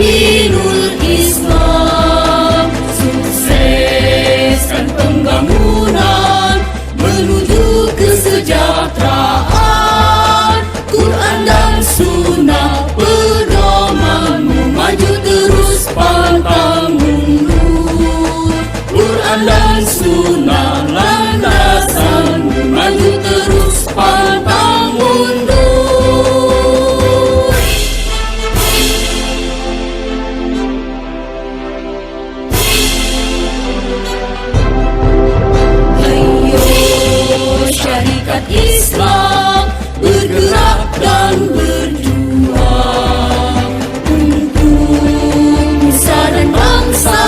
Aminul Islam, sukseskan pembangunan menuju kesejahteraan. Quran dan Sunnah pedomanmu, maju terus pantang mundur. Quran dan Sunnah landasanmu, maju terus pantang mundur. Syarikat Islam bergerak dan berjuang untuk nusa dan bangsa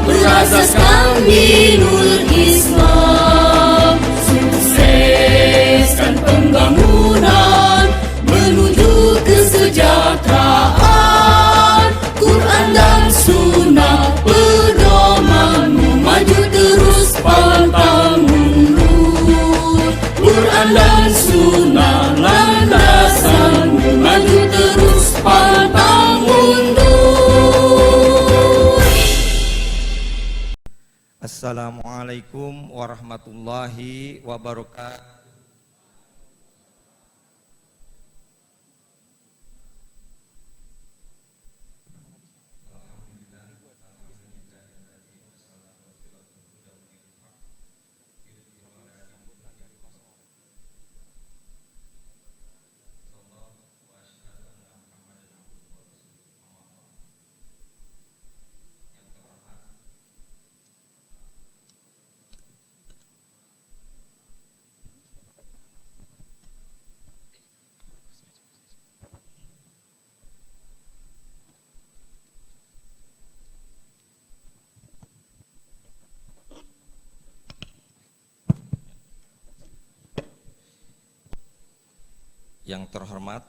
berasaskan dinul Islam. Sukseskan pembangunan menuju kesejahteraan. Quran dan Sunnah pedomanmu, maju terus pantang mundur. Quran dan Sunnah landasanmu, maju terus pantang mundur. Assalamualaikum warahmatullahi wabarakatuh. Yang terhormat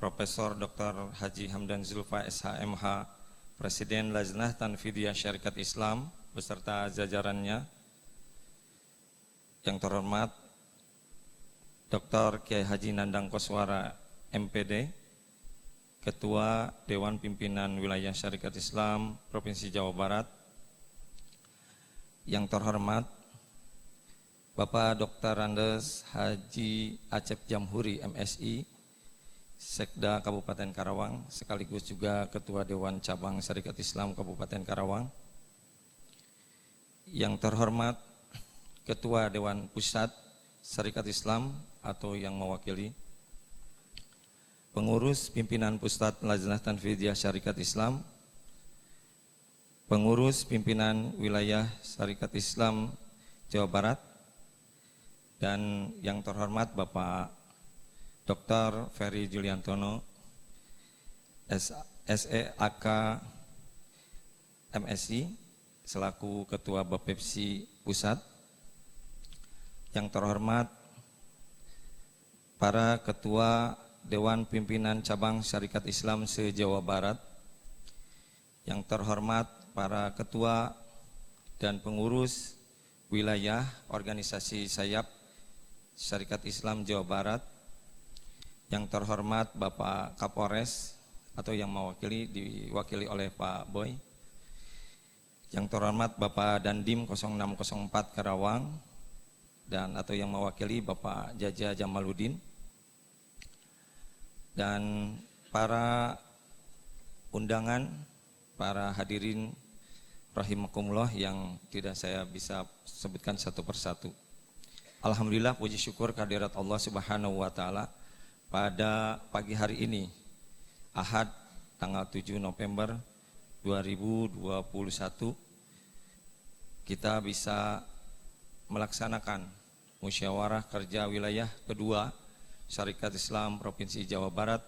Profesor Dr. Haji Hamdan Zulfa SHMH, Presiden Lajnah Tanfidiyah Syarikat Islam beserta jajarannya. Yang terhormat Dr. Kiai Haji Nandang Koswara MPD, Ketua Dewan Pimpinan Wilayah Syarikat Islam Provinsi Jawa Barat. Yang terhormat Bapak Dr. Andes Haji Acep Jamhuri MSI, Sekda Kabupaten Karawang, sekaligus juga Ketua Dewan Cabang Syarikat Islam Kabupaten Karawang. Yang terhormat Ketua Dewan Pusat Syarikat Islam atau yang mewakili, pengurus pimpinan Pusat Lajnah Tanfidiyah Syarikat Islam, pengurus pimpinan wilayah Syarikat Islam Jawa Barat, dan yang terhormat Bapak Dr. Ferry Juliantono, SEAK MSI, selaku Ketua Bapepsi Pusat. Yang terhormat para Ketua Dewan Pimpinan Cabang Syarikat Islam se-Jawa Barat. Yang terhormat para Ketua dan Pengurus Wilayah Organisasi Sayap Syarikat Islam Jawa Barat. Yang terhormat Bapak Kapolres atau yang mewakili, diwakili oleh Pak Boy. Yang terhormat Bapak Dandim 0604 Karawang dan atau yang mewakili Bapak Jaja Jamaluddin. Dan para undangan, para hadirin rahimakumullah yang tidak saya bisa sebutkan satu persatu. Alhamdulillah, puji syukur kehadirat Allah Subhanahu wa Ta'ala, pada pagi hari ini Ahad tanggal 7 November 2021 kita bisa melaksanakan musyawarah kerja wilayah kedua Syarikat Islam Provinsi Jawa Barat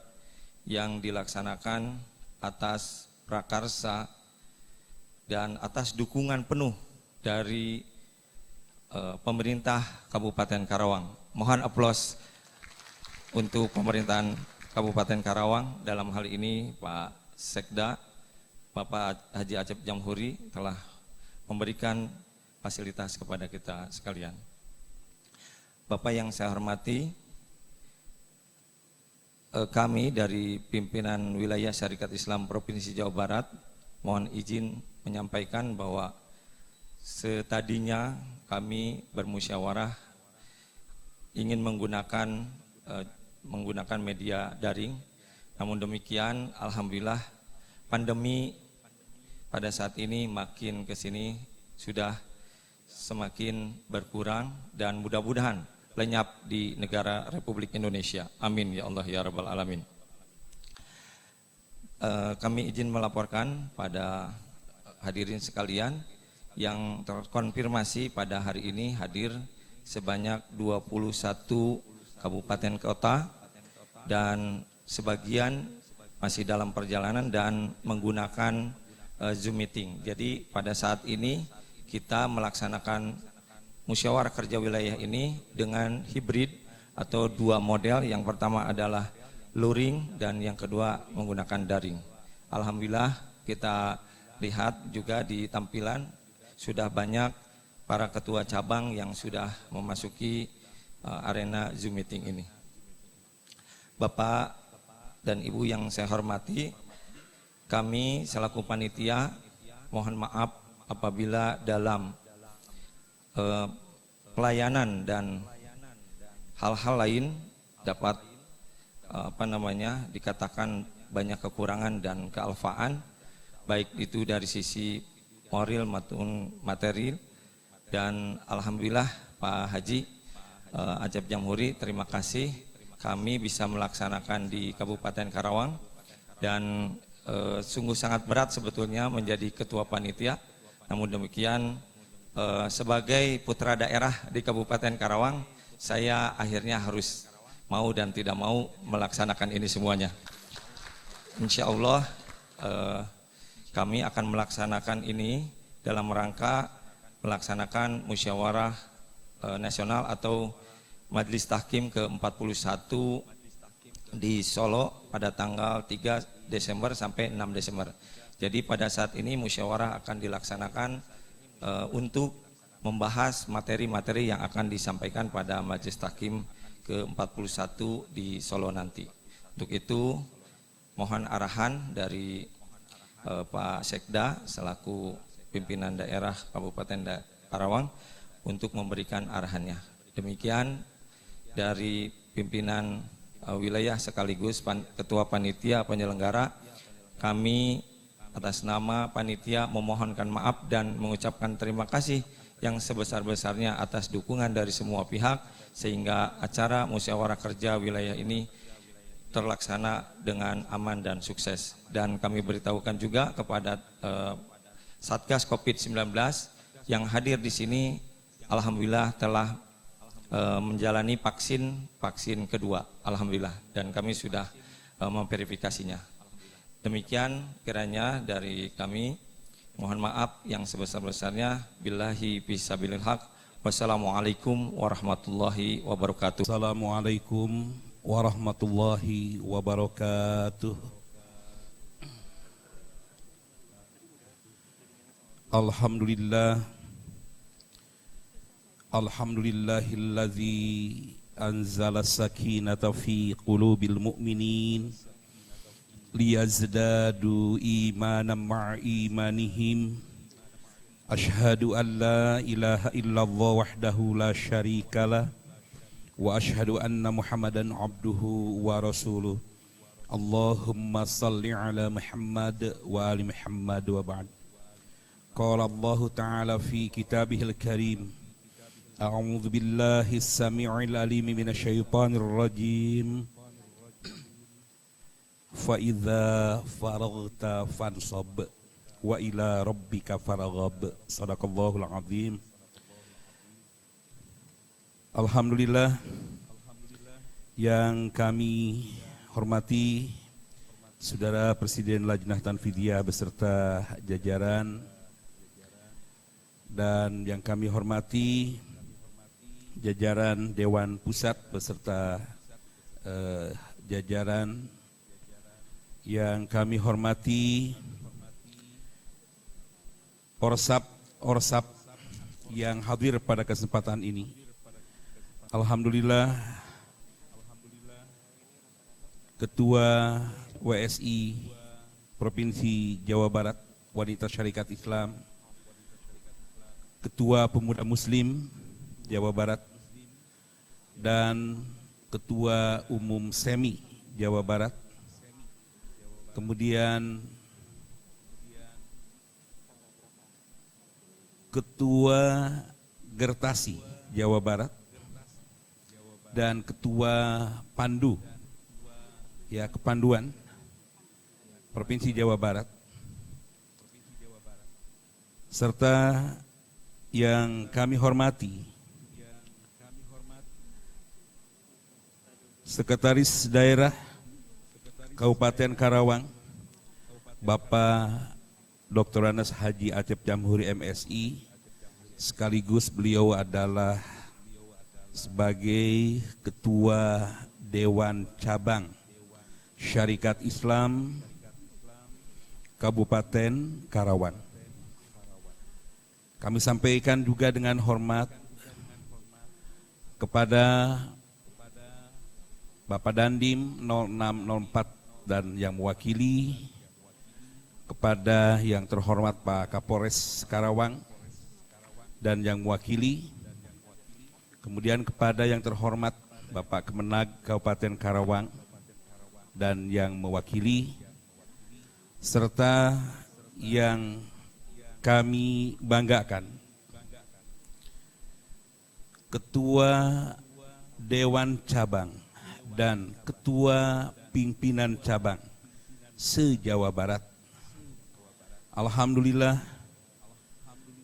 yang dilaksanakan atas prakarsa dan atas dukungan penuh dari pemerintah Kabupaten Karawang. Mohon aplaus untuk pemerintahan Kabupaten Karawang, dalam hal ini Pak Sekda, Bapak Haji Acep Jamhuri telah memberikan fasilitas kepada kita sekalian. Bapak yang saya hormati, kami dari pimpinan wilayah Syarikat Islam Provinsi Jawa Barat mohon izin menyampaikan bahwa setadinya kami bermusyawarah ingin menggunakan media daring. Namun demikian, alhamdulillah pandemi pada saat ini makin ke sini sudah semakin berkurang dan mudah-mudahan lenyap di negara Republik Indonesia. Amin ya Allah ya Rabbal Alamin. Kami izin melaporkan pada hadirin sekalian yang terkonfirmasi pada hari ini hadir sebanyak 21 kabupaten kota dan sebagian masih dalam perjalanan dan menggunakan Zoom meeting. Jadi pada saat ini kita melaksanakan musyawarah kerja wilayah ini dengan hibrid atau dua model. Yang pertama adalah luring dan yang kedua menggunakan daring. Alhamdulillah kita lihat juga di tampilan sudah banyak para ketua cabang yang sudah memasuki arena Zoom meeting ini. Bapak dan Ibu yang saya hormati, kami selaku panitia mohon maaf apabila dalam pelayanan dan hal-hal lain dapat dikatakan banyak kekurangan dan kealfaan, baik itu dari sisi moral maupun materi. Dan alhamdulillah Pak Haji Ajab Jamhuri, terima kasih kami bisa melaksanakan di Kabupaten Karawang dan sungguh sangat berat sebetulnya menjadi ketua panitia. Namun demikian sebagai putra daerah di Kabupaten Karawang, saya akhirnya harus mau dan tidak mau melaksanakan ini semuanya. Insya Allah kami akan melaksanakan ini dalam rangka melaksanakan musyawarah nasional atau Majelis Tahkim ke-41 di Solo pada tanggal 3 Desember sampai 6 Desember. Jadi pada saat ini musyawarah akan dilaksanakan untuk membahas materi-materi yang akan disampaikan pada Majelis Tahkim ke-41 di Solo nanti. Untuk itu mohon arahan dari Pak Sekda selaku pimpinan daerah Kabupaten Karawang untuk memberikan arahannya. Demikian dari pimpinan wilayah sekaligus ketua panitia penyelenggara, kami atas nama panitia memohonkan maaf dan mengucapkan terima kasih yang sebesar-besarnya atas dukungan dari semua pihak sehingga acara musyawarah kerja wilayah ini terlaksana dengan aman dan sukses. Dan kami beritahukan juga kepada Satgas COVID-19 yang hadir di sini, alhamdulillah telah menjalani vaksin kedua, alhamdulillah, dan kami sudah memverifikasinya. Demikian kiranya dari kami, mohon maaf yang sebesar-besarnya. Billahi fisabilil haq. Wassalamualaikum warahmatullahi wabarakatuh. Assalamualaikum warahmatullahi wabarakatuh. Alhamdulillah, alhamdulillahilladzi anzala sakinata fi qulubil mu'minin liyazdadu imanan ma'a imanihim. Ashhadu an la ilaha illallah wahdahu la syarikalah wa ashhadu anna Muhammadan abduhu wa rasuluh. Allahumma salli ala Muhammad wa ali Muhammad wa ba'd. Qala Allah Ta'ala fi kitabihil karim, a'udzu billahi as-sami'il alim minasy syaithanir rajim. Fa idza faraghta fansab wa ila rabbika farghab. Shadaqallahul azim. Alhamdulillah, yang kami hormati Saudara Presiden Lajnah Tanfidiyah beserta jajaran, dan yang kami hormati jajaran Dewan Pusat beserta jajaran, yang kami hormati Orsap yang hadir pada kesempatan ini. Alhamdulillah, Ketua WSI Provinsi Jawa Barat Wanita Syarikat Islam, Ketua Pemuda Muslim Jawa Barat, dan Ketua Umum SEMI Jawa Barat, kemudian Ketua Gertasi Jawa Barat, dan Ketua Pandu, ya, Kepanduan Provinsi Jawa Barat, serta yang kami hormati Sekretaris Daerah Kabupaten Karawang, Bapak Dr. Anas Haji Acep Jamhuri MSI, sekaligus beliau adalah sebagai Ketua Dewan Cabang Syarikat Islam Kabupaten Karawang. Kami sampaikan juga dengan hormat kepada Bapak Dandim 0604 dan yang mewakili, kepada yang terhormat Pak Kapolres Karawang dan yang mewakili, kemudian kepada yang terhormat Bapak Kemenag Kabupaten Karawang dan yang mewakili, serta yang kami banggakan, Ketua Dewan Cabang dan Ketua Pimpinan Cabang se-Jawa Barat. Alhamdulillah,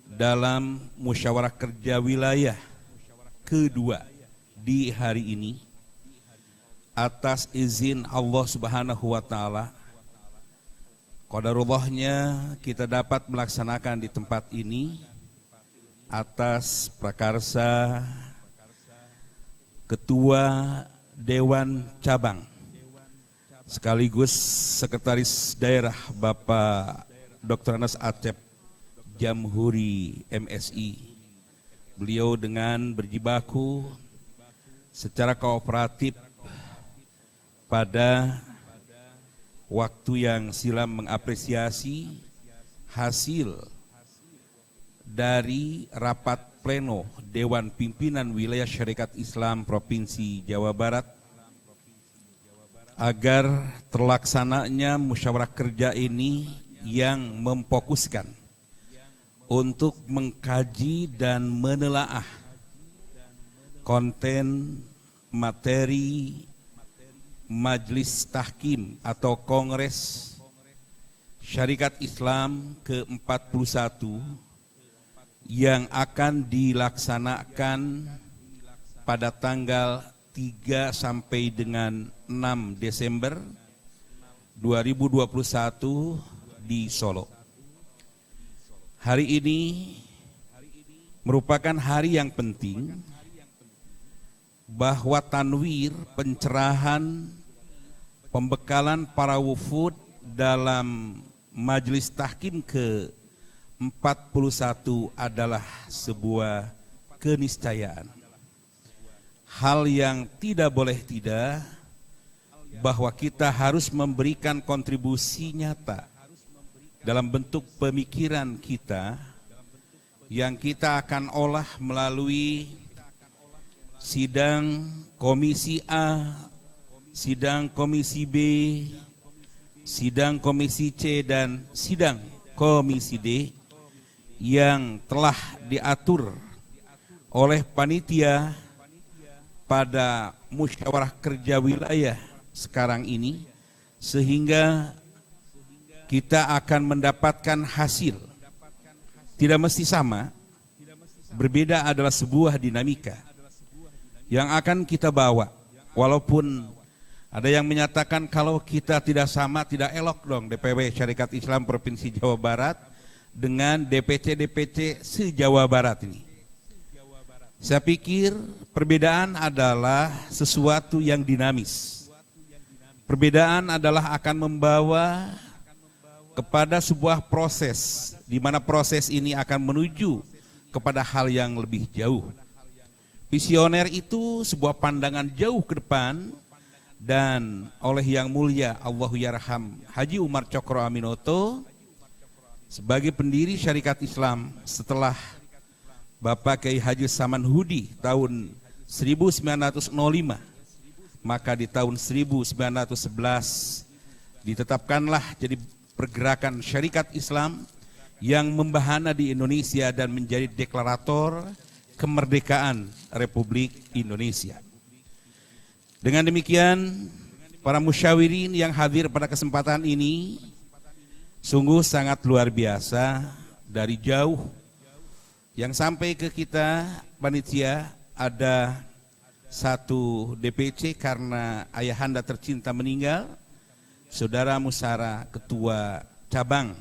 dalam musyawarah kerja wilayah kedua di hari ini, atas izin Allah Subhanahu wa Ta'ala, qadarullahnya kita dapat melaksanakan di tempat ini atas prakarsa Ketua Dewan Cabang sekaligus Sekretaris Daerah Bapak Dr. Anas Acep Jamhuri MSI. Beliau dengan berjibaku secara kooperatif pada waktu yang silam mengapresiasi hasil dari rapat pleno Dewan Pimpinan Wilayah Syarikat Islam Provinsi Jawa Barat agar terlaksananya musyawarah kerja ini yang memfokuskan untuk mengkaji dan menelaah konten materi Majelis Tahkim atau Kongres Syarikat Islam ke-41 yang akan dilaksanakan pada tanggal 3 sampai dengan 6 Desember 2021 di Solo. Hari ini merupakan hari yang penting bahwa tanwir, pencerahan, pembekalan para wufud dalam Majelis Tahkim ke-41 adalah sebuah keniscayaan. Hal yang tidak boleh tidak, bahwa kita harus memberikan kontribusi nyata dalam bentuk pemikiran kita yang kita akan olah melalui sidang Komisi A, sidang Komisi B, sidang Komisi C, dan sidang Komisi D yang telah diatur oleh panitia pada musyawarah kerja wilayah sekarang ini, sehingga kita akan mendapatkan hasil. Tidak mesti sama, berbeda adalah sebuah dinamika yang akan kita bawa. Walaupun ada yang menyatakan kalau kita tidak sama, tidak elok dong DPW Syarikat Islam Provinsi Jawa Barat dengan DPC-DPC se-Jawa Barat ini. Saya pikir perbedaan adalah sesuatu yang dinamis. Perbedaan adalah akan membawa kepada sebuah proses, di mana proses ini akan menuju kepada hal yang lebih jauh. Visioner itu sebuah pandangan jauh ke depan dan oleh Yang Mulia Allahyarham Haji Umar Cokro Aminoto sebagai pendiri Syarikat Islam setelah Bapak Kiai Haji Saman Hudi tahun 1905, maka di tahun 1911 ditetapkanlah jadi pergerakan Syarikat Islam yang membahana di Indonesia dan menjadi deklarator kemerdekaan Republik Indonesia. Dengan demikian, para musyawirin yang hadir pada kesempatan ini sungguh sangat luar biasa, dari jauh yang sampai ke kita panitia. Ada satu DPC karena ayahanda tercinta meninggal, Saudara Musara Ketua Cabang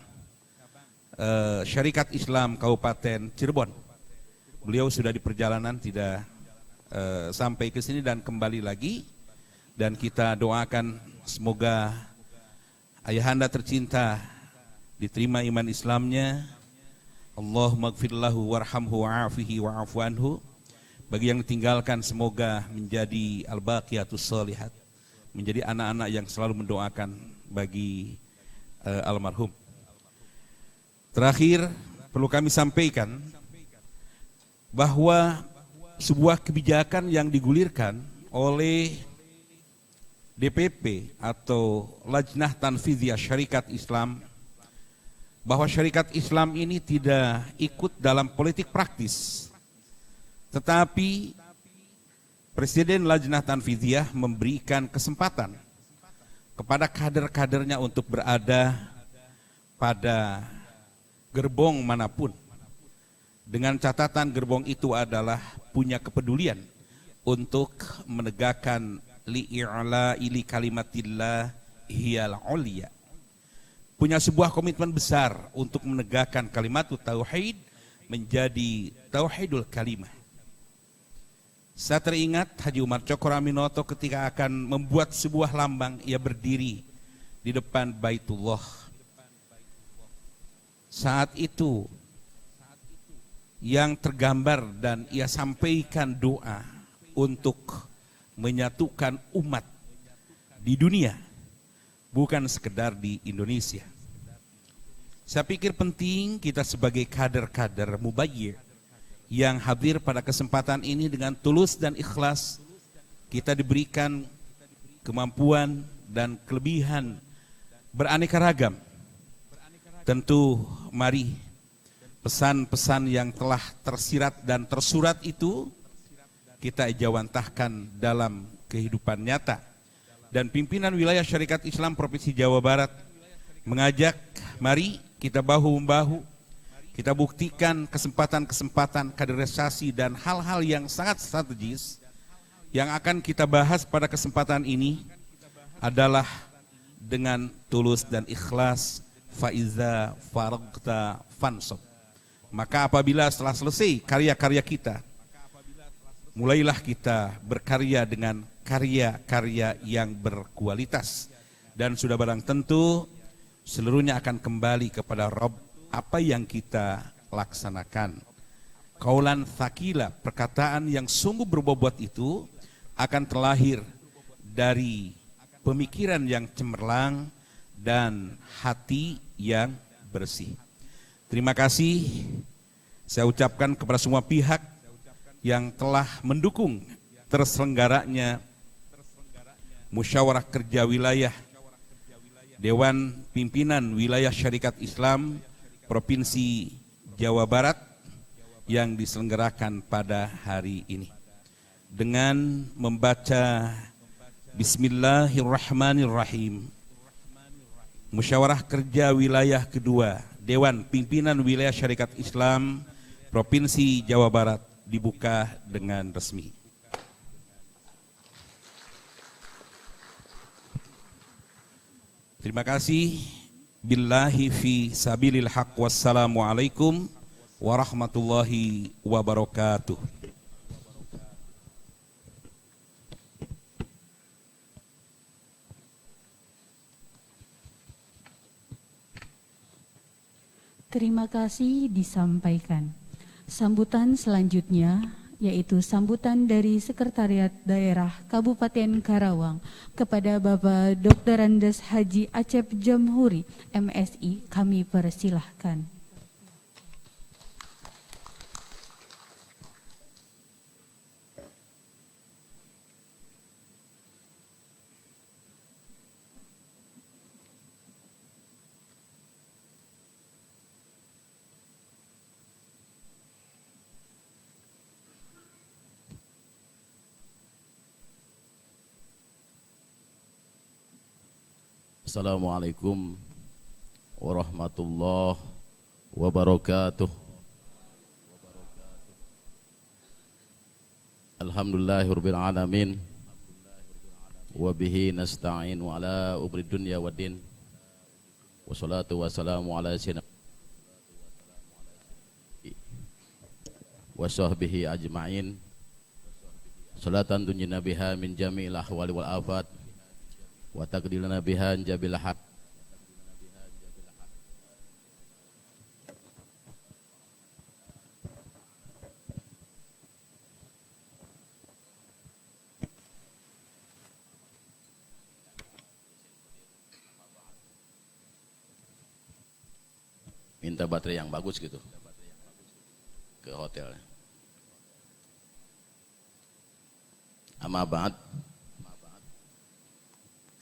Syarikat Islam Kabupaten Cirebon. Beliau sudah di perjalanan, tidak sampai ke sini dan kembali lagi, dan kita doakan semoga ayahanda tercinta diterima iman Islamnya. Allahumma gfirlahu warhamhu wa'afihi wa'afu anhu. Bagi yang ditinggalkan semoga menjadi al-baqiyatus shalihat, menjadi anak-anak yang selalu mendoakan bagi almarhum. Terakhir perlu kami sampaikan bahwa sebuah kebijakan yang digulirkan oleh DPP atau Lajnah Tanfidhiyah Syarikat Islam, bahwa Syarikat Islam ini tidak ikut dalam politik praktis, tetapi Presiden Lajnah Tanfidhiyah memberikan kesempatan kepada kader-kadernya untuk berada pada gerbong manapun, dengan catatan gerbong itu adalah punya kepedulian untuk menegakkan li'a'la'i kalimatillah hiyal ulya, punya sebuah komitmen besar untuk menegakkan kalimat tauhid menjadi tauhidul kalimah. Saya teringat Haji Umar Cokro Aminoto ketika akan membuat sebuah lambang, ia berdiri di depan Baitullah. Saat itu yang tergambar dan ia sampaikan doa untuk menyatukan umat di dunia, bukan sekedar di Indonesia. Saya pikir penting kita sebagai kader-kader mubayyir yang hadir pada kesempatan ini dengan tulus dan ikhlas, kita diberikan kemampuan dan kelebihan beraneka ragam. Tentu mari pesan-pesan yang telah tersirat dan tersurat itu kita ejawantahkan dalam kehidupan nyata. Dan pimpinan wilayah Syarikat Islam Provinsi Jawa Barat mengajak, mari kita bahu-membahu, kita buktikan kesempatan-kesempatan kaderisasi dan hal-hal yang sangat strategis yang akan kita bahas pada kesempatan ini adalah dengan tulus dan ikhlas. Faiza faragta fansab. Maka apabila setelah selesai karya-karya kita, mulailah kita berkarya dengan karya-karya yang berkualitas, dan sudah barang tentu seluruhnya akan kembali kepada Rabb apa yang kita laksanakan. Qaulan thaqila, perkataan yang sungguh berbobot itu akan terlahir dari pemikiran yang cemerlang dan hati yang bersih. Terima kasih saya ucapkan kepada semua pihak yang telah mendukung terselenggaranya Musyawarah Kerja Wilayah Dewan Pimpinan Wilayah Syarikat Islam Provinsi Jawa Barat yang diselenggarakan pada hari ini. Dengan membaca Bismillahirrahmanirrahim, Musyawarah Kerja Wilayah Kedua Dewan Pimpinan Wilayah Syarikat Islam Provinsi Jawa Barat dibuka dengan resmi. Terima kasih. Billahi fi sabilil haq. Wassalamualaikum warahmatullahi wabarakatuh. Terima kasih disampaikan. Sambutan selanjutnya yaitu sambutan dari Sekretariat Daerah Kabupaten Karawang kepada Bapak Dr. Andes Haji Acep Jamhuri, MSI, kami persilahkan. Assalamualaikum warahmatullahi wabarakatuh. Alhamdulillahirabbil alamin. Wa bihi nasta'inu ala umri dunya waddin. Wassalatu wassalamu ala sayyidina wa sahbihi ajma'in. Salatan tunjina biha min jami'il ahwali wal afat wa taqdilana biha jabil haq. Minta baterai yang bagus gitu ke hotel. Amma ba'd,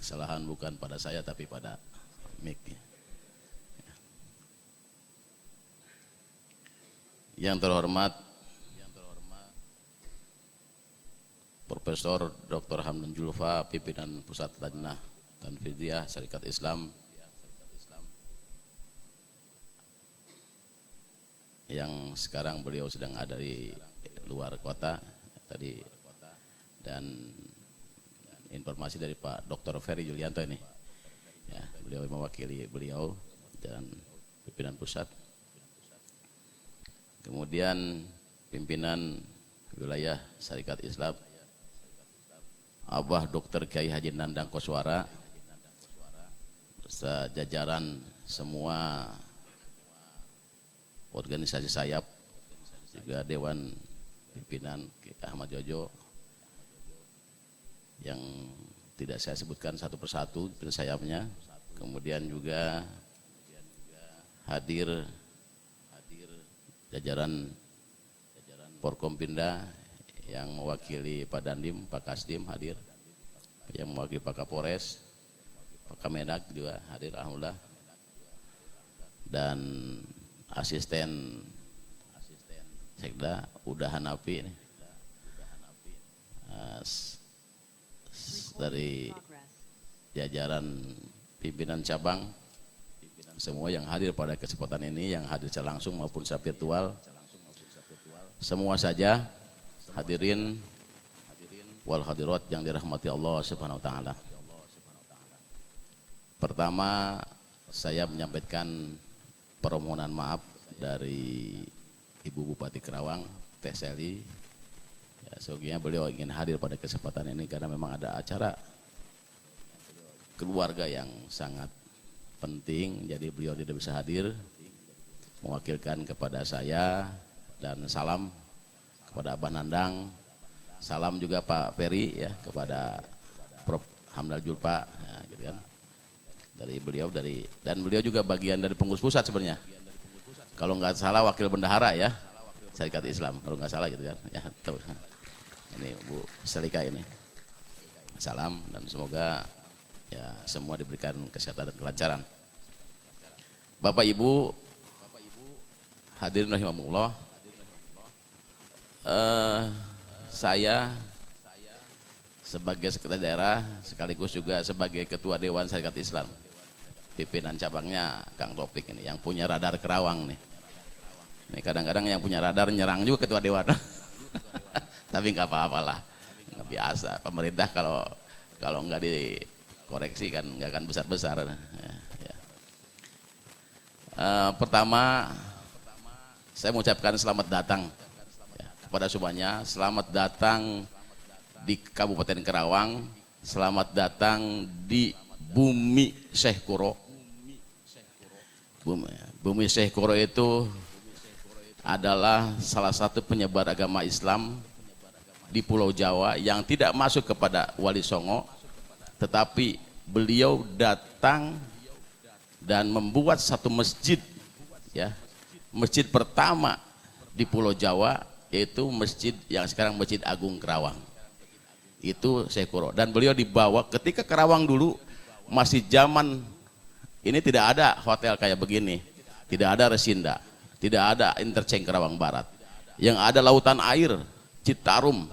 kesalahan bukan pada saya tapi pada mic. Yang terhormat Profesor Dr. Hamdan Julfa, pimpinan Pusat Lajnah Tanfidiyah Syarikat Islam, yang sekarang beliau sedang ada di luar kota tadi, dan informasi dari Pak Dr. Ferry Julianto ini, ya, beliau mewakili beliau dan pimpinan pusat. Kemudian pimpinan wilayah Syarikat Islam, Abah Dr. Kiai Haji Nandang Koswara, beserta jajaran semua organisasi sayap, juga Dewan Pimpinan Ahmad Jojo, yang tidak saya sebutkan satu persatu sayapnya. Kemudian juga hadir jajaran Forkompinda yang mewakili Pak Dandim, Pak Kasdim hadir, yang mewakili Pak Kapolres, Pak Kamenag juga hadir alhamdulillah, dan asisten Sekda Uda Hanafi ini, dari jajaran pimpinan cabang, semua yang hadir pada kesempatan ini, yang hadir secara langsung maupun secara virtual, semua saja hadirin wal hadirat yang dirahmati Allah Subhanahu wa taala. Pertama, saya menyampaikan permohonan maaf dari Ibu Bupati Karawang, Teh Seli. Ya, sehingga beliau ingin hadir pada kesempatan ini karena memang ada acara keluarga yang sangat penting, jadi beliau tidak bisa hadir. Mewakilkan kepada saya, dan salam kepada Abah Nandang, salam juga Pak Ferry ya, kepada Prof. Hamdan Julfa ya, gitu kan. Dari beliau, dan beliau juga bagian dari pengurus pusat sebenarnya. Kalau nggak salah wakil bendahara ya Syarikat Islam, kalau nggak salah gitu kan. Ya, tuh. Ini Bu Selika ini. Salam, dan semoga ya semua diberikan kesehatan dan kelancaran. Bapak Ibu hadirin rahimahumullah, saya sebagai sekretaris daerah sekaligus juga sebagai ketua Dewan Syarikat Islam, pimpinan cabangnya Kang Topik ini, yang punya radar Kerawang nih. Ini kadang-kadang yang punya radar nyerang juga ketua dewan. Tapi nggak apa-apalah, nggak biasa. Pemerintah kalau nggak dikoreksi kan nggak akan besar-besar. Ya. Pertama, saya mengucapkan selamat datang ya, kepada semuanya. Selamat datang di Kabupaten Karawang. Selamat datang di Bumi Syekh Kuro. Bumi Syekh Kuro itu adalah salah satu penyebar agama Islam di Pulau Jawa yang tidak masuk kepada Wali Songo, tetapi beliau datang dan membuat satu masjid, ya, masjid pertama di Pulau Jawa, yaitu masjid yang sekarang Masjid Agung Kerawang. Itu Syekh Kuro, dan beliau dibawa ketika Kerawang dulu masih zaman ini, tidak ada hotel kayak begini, tidak ada Resinda, tidak ada interchange Kerawang Barat, yang ada lautan air Citarum.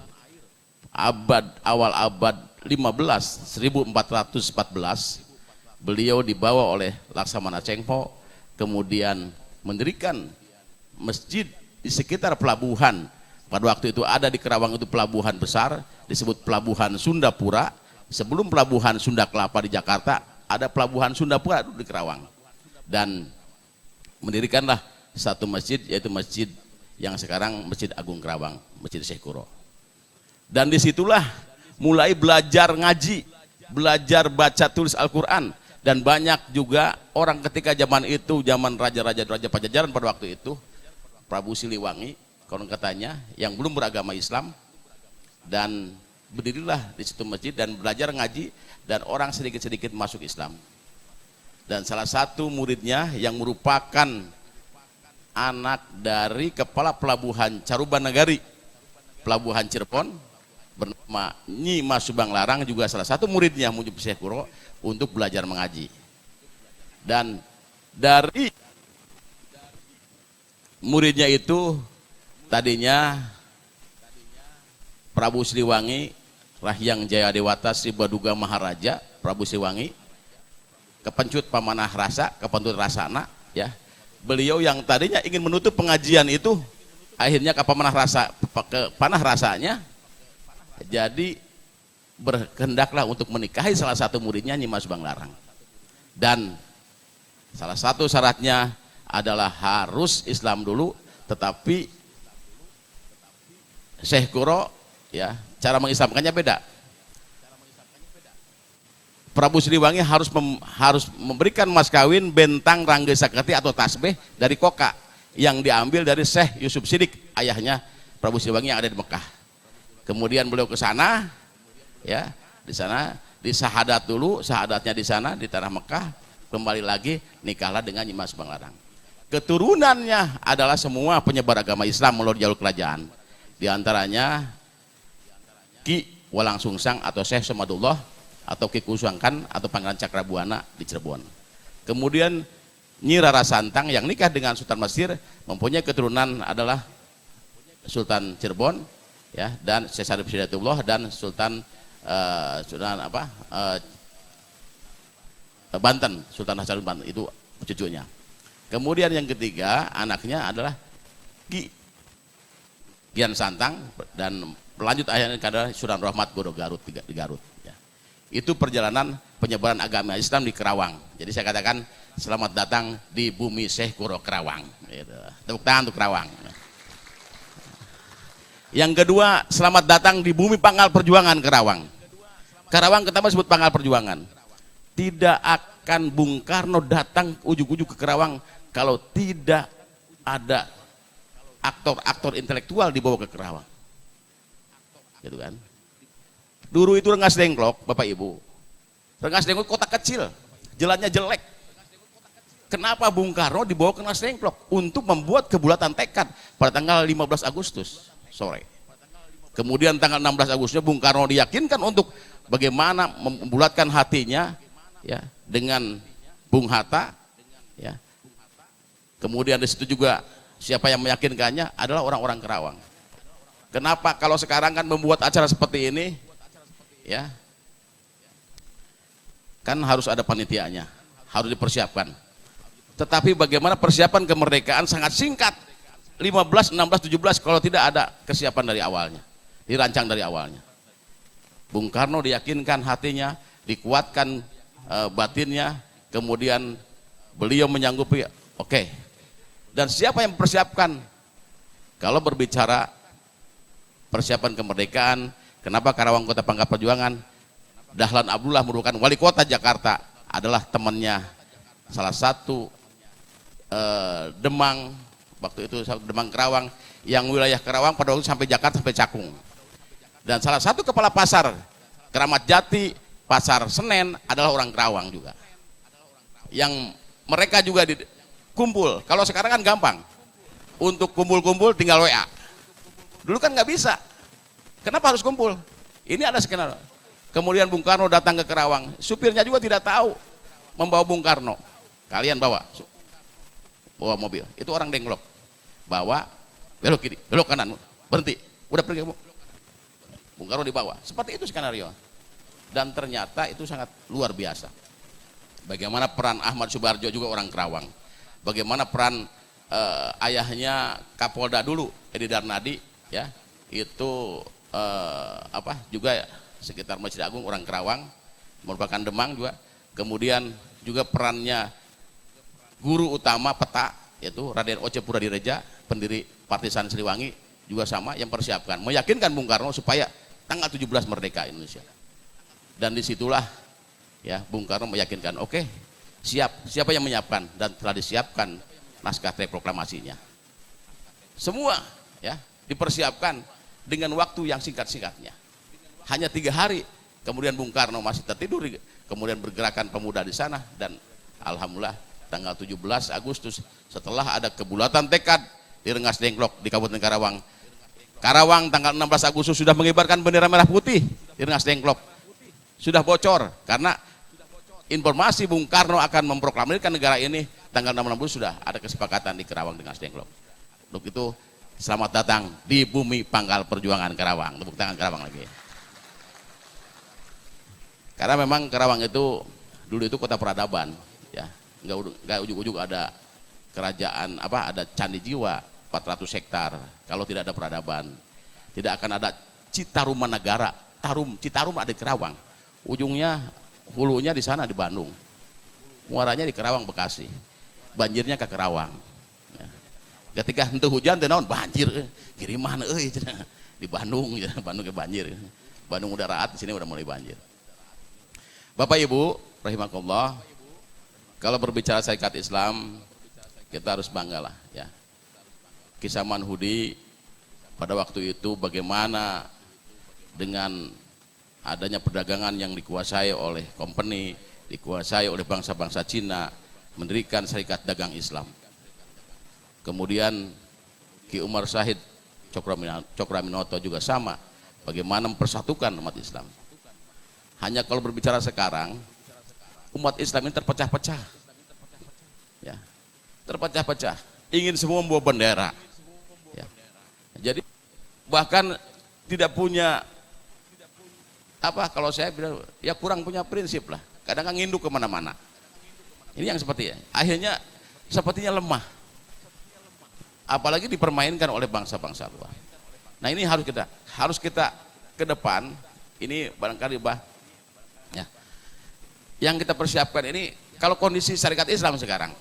Awal abad 15, 1414 beliau dibawa oleh Laksamana Chengpo, kemudian mendirikan masjid di sekitar pelabuhan. Pada waktu itu ada di Kerawang itu pelabuhan besar disebut Pelabuhan Sundapura. Sebelum Pelabuhan Sunda Kelapa di Jakarta, ada Pelabuhan Sundapura di Kerawang, dan mendirikanlah satu masjid, yaitu masjid yang sekarang Masjid Agung Kerawang, Masjid Syekh Kuro. Dan disitulah mulai belajar ngaji, belajar baca tulis Al-Quran, dan banyak juga orang ketika zaman itu, zaman raja-raja Pajajaran pada waktu itu, Prabu Siliwangi konon katanya, yang belum beragama Islam, dan berdirilah di situ masjid dan belajar ngaji, dan orang sedikit-sedikit masuk Islam. Dan salah satu muridnya yang merupakan anak dari kepala pelabuhan Carubanagari, pelabuhan Cirebon, bernama Nyi Mas Subang Larang, juga salah satu muridnya menuju Syekh Kuro untuk belajar mengaji. Dan dari muridnya itu tadinya Prabu Siliwangi Rahyang Jaya Dewata Sri Baduga Maharaja, Prabu Siliwangi, kepencut pamanah rasa, kepentut rasana, ya. Beliau yang tadinya ingin menutup pengajian itu, akhirnya ke pamanah rasa, ke panah rasanya, jadi berkehendaklah untuk menikahi salah satu muridnya, Nyi Mas Subang Larang. Dan salah satu syaratnya adalah harus Islam dulu, tetapi Syekh Kuro, ya, cara mengislamkannya beda. Prabu Siliwangi harus memberikan mas kawin bentang rangga saketi atau tasbih dari koka yang diambil dari Syekh Yusuf Sidik, ayahnya Prabu Siliwangi yang ada di Mekah. Kemudian beliau ke sana, ya, di sana di sahadat dulu, sahadatnya di sana di tanah Mekah, kembali lagi nikahlah dengan Nyi Mas Subang Larang. Keturunannya adalah semua penyebar agama Islam melalui jalur kerajaan. Di antaranya Ki Walang Sungsang atau Syekh Somadullah atau Ki Kusangkan atau Pangeran Cakrabuana di Cirebon. Kemudian Nyi Rara Santang yang nikah dengan Sultan Mesir mempunyai keturunan adalah Sultan Cirebon, ya, dan Syekh Sarif Hidayatullah dan Sultan Banten, Sultan Hasanuddin Banten, itu cucunya. Kemudian yang ketiga anaknya adalah Ki Gian Santang, dan lanjut akhirnya adalah Sunan Rahmat Goro Garut di Garut, ya. Itu perjalanan penyebaran agama Islam di Kerawang. Jadi saya katakan selamat datang di bumi Syekh Kuro Kerawang, gitu. Tepuk tangan untuk Kerawang. Yang kedua, selamat datang di bumi Pangkal Perjuangan Kerawang. Kerawang pertama disebut Pangkal Perjuangan. Tidak akan Bung Karno datang ujuk-ujuk ke Kerawang kalau tidak ada aktor-aktor intelektual dibawa ke Kerawang, gitu kan. Dulu itu Rengas Dengklok, Bapak Ibu, Rengas Dengklok kota kecil, jalannya jelek. Kenapa Bung Karno dibawa ke Rengas Dengklok? Untuk membuat kebulatan tekad pada tanggal 15 Agustus sore. Kemudian tanggal 16 Agustus Bung Karno diyakinkan untuk bagaimana membulatkan hatinya, ya, dengan Bung Hatta, ya. Kemudian di situ juga siapa yang meyakinkannya adalah orang-orang Kerawang. Kenapa kalau sekarang kan membuat acara seperti ini, ya, kan harus ada panitianya, harus dipersiapkan. Tetapi bagaimana persiapan kemerdekaan sangat singkat, 15, 16, 17 kalau tidak ada kesiapan dari awalnya, dirancang dari awalnya. Bung Karno diyakinkan hatinya, dikuatkan batinnya, kemudian beliau menyanggupi, oke. Dan siapa yang mempersiapkan? Kalau berbicara persiapan kemerdekaan, kenapa Karawang Kota Pangkal Perjuangan? Dahlan Abdullah merupakan wali kota Jakarta, adalah temannya salah satu Demang waktu itu Demang Kerawang, yang wilayah Kerawang pada waktu sampai Jakarta sampai Cakung. Dan salah satu kepala pasar Keramat Jati, Pasar Senen adalah orang Kerawang juga. Yang mereka juga kumpul. Kalau sekarang kan gampang. Untuk kumpul-kumpul tinggal WA. Dulu kan nggak bisa. Kenapa harus kumpul? Ini ada skenario. Kemudian Bung Karno datang ke Kerawang. Supirnya juga tidak tahu membawa Bung Karno. Kalian bawa mobil. Itu orang Denglok. Bawa, belok kiri, belok kanan, berhenti. Udah pergi kamu. Bung Karno dibawa. Seperti itu skenario. Dan ternyata itu sangat luar biasa. Bagaimana peran Ahmad Subarjo juga orang Kerawang. Bagaimana peran ayahnya Kapolda dulu, Edi Darnadi, ya, itu juga sekitar Masjid Agung orang Kerawang, merupakan Demang juga. Kemudian juga perannya guru utama peta, yaitu Raden Oce Puradireja, pendiri Partisan Siliwangi, juga sama yang persiapkan, meyakinkan Bung Karno supaya tanggal 17 merdeka Indonesia. Dan disitulah ya Bung Karno meyakinkan, oke, siapa yang menyiapkan, dan telah disiapkan naskah proklamasinya. Semua ya dipersiapkan dengan waktu yang singkat-singkatnya. Hanya 3 hari, kemudian Bung Karno masih tertidur, kemudian bergerakan pemuda di sana, dan alhamdulillah tanggal 17 Agustus setelah ada kebulatan tekad di Rengas Dengklok di Kabupaten Karawang. Karawang tanggal 16 Agustus sudah mengibarkan bendera merah putih di Rengas Dengklok. Sudah bocor karena informasi Bung Karno akan memproklamirkan negara ini tanggal 16 Agustus sudah ada kesepakatan di Karawang dengan Dengklok. Untuk itu selamat datang di bumi pangkal perjuangan Karawang. Tepuk tangan Karawang lagi. Karena memang Karawang itu dulu itu kota peradaban, ya. Enggak ujuk-ujuk ada kerajaan ada candi jiwa 400 hektar. Kalau tidak ada peradaban, tidak akan ada Citarum Negara. Citarum ada di Karawang. Ujungnya hulunya di sana di Bandung. Muaranya di Karawang Bekasi. Banjirnya ke Karawang. Ya. Ketika henteu hujan teh naon banjir kiriman di Bandung ya, Bandung ke banjir. Bandung udah raat, di sini udah mulai banjir. Bapak Ibu rahimakumullah, kalau berbicara syarikat Islam kita harus bangga lah ya. Kisah Manhudi pada waktu itu bagaimana dengan adanya perdagangan yang dikuasai oleh company, dikuasai oleh bangsa-bangsa Cina, mendirikan Syarikat Dagang Islam. Kemudian Ki Umar Syahid Cokroaminoto juga sama, bagaimana mempersatukan umat Islam. Hanya kalau berbicara sekarang, umat Islam ini terpecah-pecah, ya, terpecah-pecah, ingin semua membawa bendera, ya. Jadi bahkan tidak punya kalau saya bilang ya kurang punya prinsip lah, kadang-kadang nginduk kemana-mana. Ini yang seperti akhirnya sepertinya lemah, apalagi dipermainkan oleh bangsa-bangsa luar. Nah ini harus kita ke depan ini barangkali ya, yang kita persiapkan ini. Kalau kondisi syarikat Islam sekarang,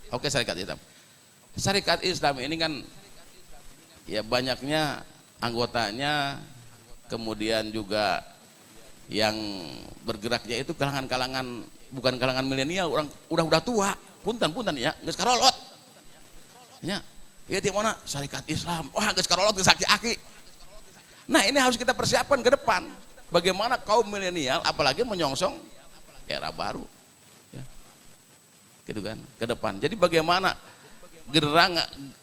oke, syarikat Islam ini kan ya banyaknya anggotanya, kemudian juga yang bergeraknya itu kalangan-kalangan, bukan kalangan milenial, orang udah tua, punten ya, geus karolot. Ya, ieu di mana syarikat Islam, wah geus karolot geus aki-aki. Nah, ini harus kita persiapkan ke depan. Bagaimana kaum milenial apalagi menyongsong era baru. Ya. Gitu kan, ke depan. Jadi bagaimana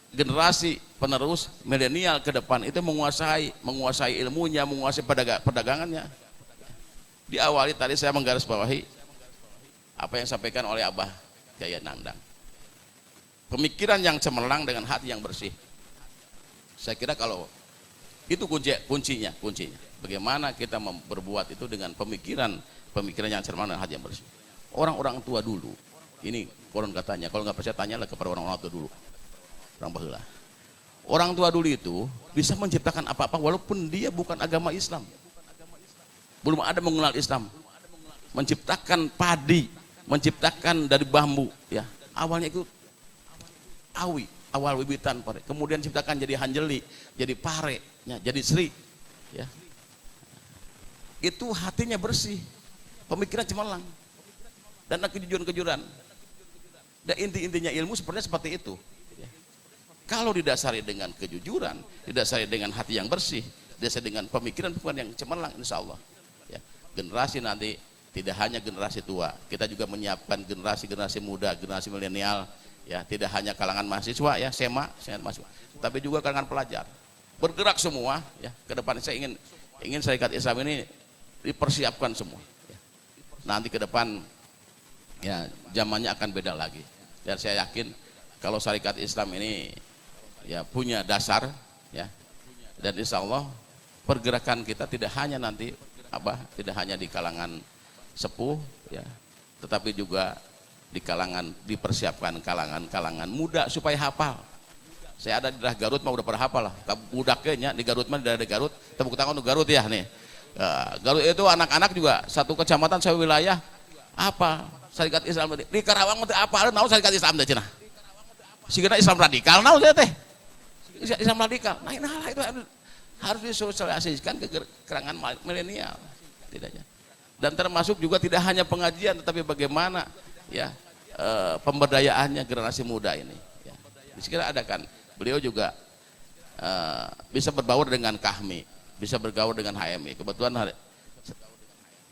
generasi penerus milenial ke depan itu menguasai ilmunya, menguasai perdagangannya. Diawali tadi saya menggarisbawahi apa yang disampaikan oleh Abah Jaya Nandang. Pemikiran yang cemerlang dengan hati yang bersih. Saya kira kalau itu kuncinya. Bagaimana kita berbuat itu dengan pemikiran yang cemerlang dengan hati yang bersih. Orang-orang tua dulu, ini konon katanya, kalau nggak percaya tanyalah kepada orang-orang tua dulu. Orang baheula. Orang tua dulu itu bisa menciptakan apa-apa walaupun dia bukan agama Islam. Belum ada mengenal Islam, menciptakan padi, menciptakan dari bambu, ya. Awalnya itu awal wibitan pare. Kemudian ciptakan jadi hanjeli, jadi pare, ya, jadi sri, ya. Itu hatinya bersih, pemikiran cemerlang, dan kejujuran. Dan intinya ilmu sepertinya seperti itu. Ya. Kalau didasari dengan kejujuran, didasari dengan hati yang bersih, didasari dengan pemikiran-pemikiran yang cemerlang, insya Allah ya, generasi nanti tidak hanya generasi tua, kita juga menyiapkan generasi muda, generasi milenial ya, tidak hanya kalangan mahasiswa ya, SMA mahasiswa, tapi juga kalangan pelajar. Bergerak semua ya, ke depan saya ingin Syarikat Islam ini dipersiapkan semua ya. Nanti ke depan ya zamannya akan beda lagi. Dan saya yakin kalau Syarikat Islam ini ya punya dasar ya, dan insya Allah pergerakan kita tidak hanya nanti tidak hanya di kalangan sepuh ya, tetapi juga dipersiapkan kalangan muda supaya hafal. Saya ada di daerah Garut mah udah pada hafal lah, budaknya di Garut mah, di daerah Garut, tepuk tangan untuk Garut ya nih. Garut itu anak-anak juga satu kecamatan satu wilayah apa Syarikat Islam di Karawang teh apa naon Syarikat Islam teh cenah. Sigana Islam radikal naon teh? Islam radikal. Nah itu harus disosialisasikan ke kalangan milenial tidaknya. Dan termasuk juga tidak hanya pengajian tetapi bagaimana ya pemberdayaannya generasi muda ini ya. Sekira ada kan beliau juga bisa berbaur dengan Kahmi, bisa bergaul dengan HMI. Kebetulan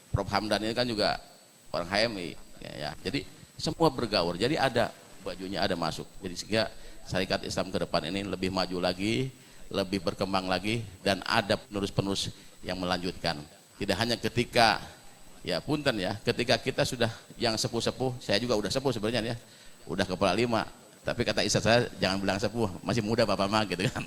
Prof Hamdan ini kan juga orang HMI ya. Jadi semua bergaul. Jadi ada bajunya ada masuk. Jadi sehingga Syarikat Islam ke depan ini lebih maju lagi, lebih berkembang lagi, dan ada penerus-penerus yang melanjutkan. Tidak hanya ketika ya punten ya, ketika kita sudah yang sepuh-sepuh, saya juga udah sepuh sebenarnya ya, udah kepala 5, tapi kata istri saya jangan bilang sepuh, masih muda bapak mah gitu kan.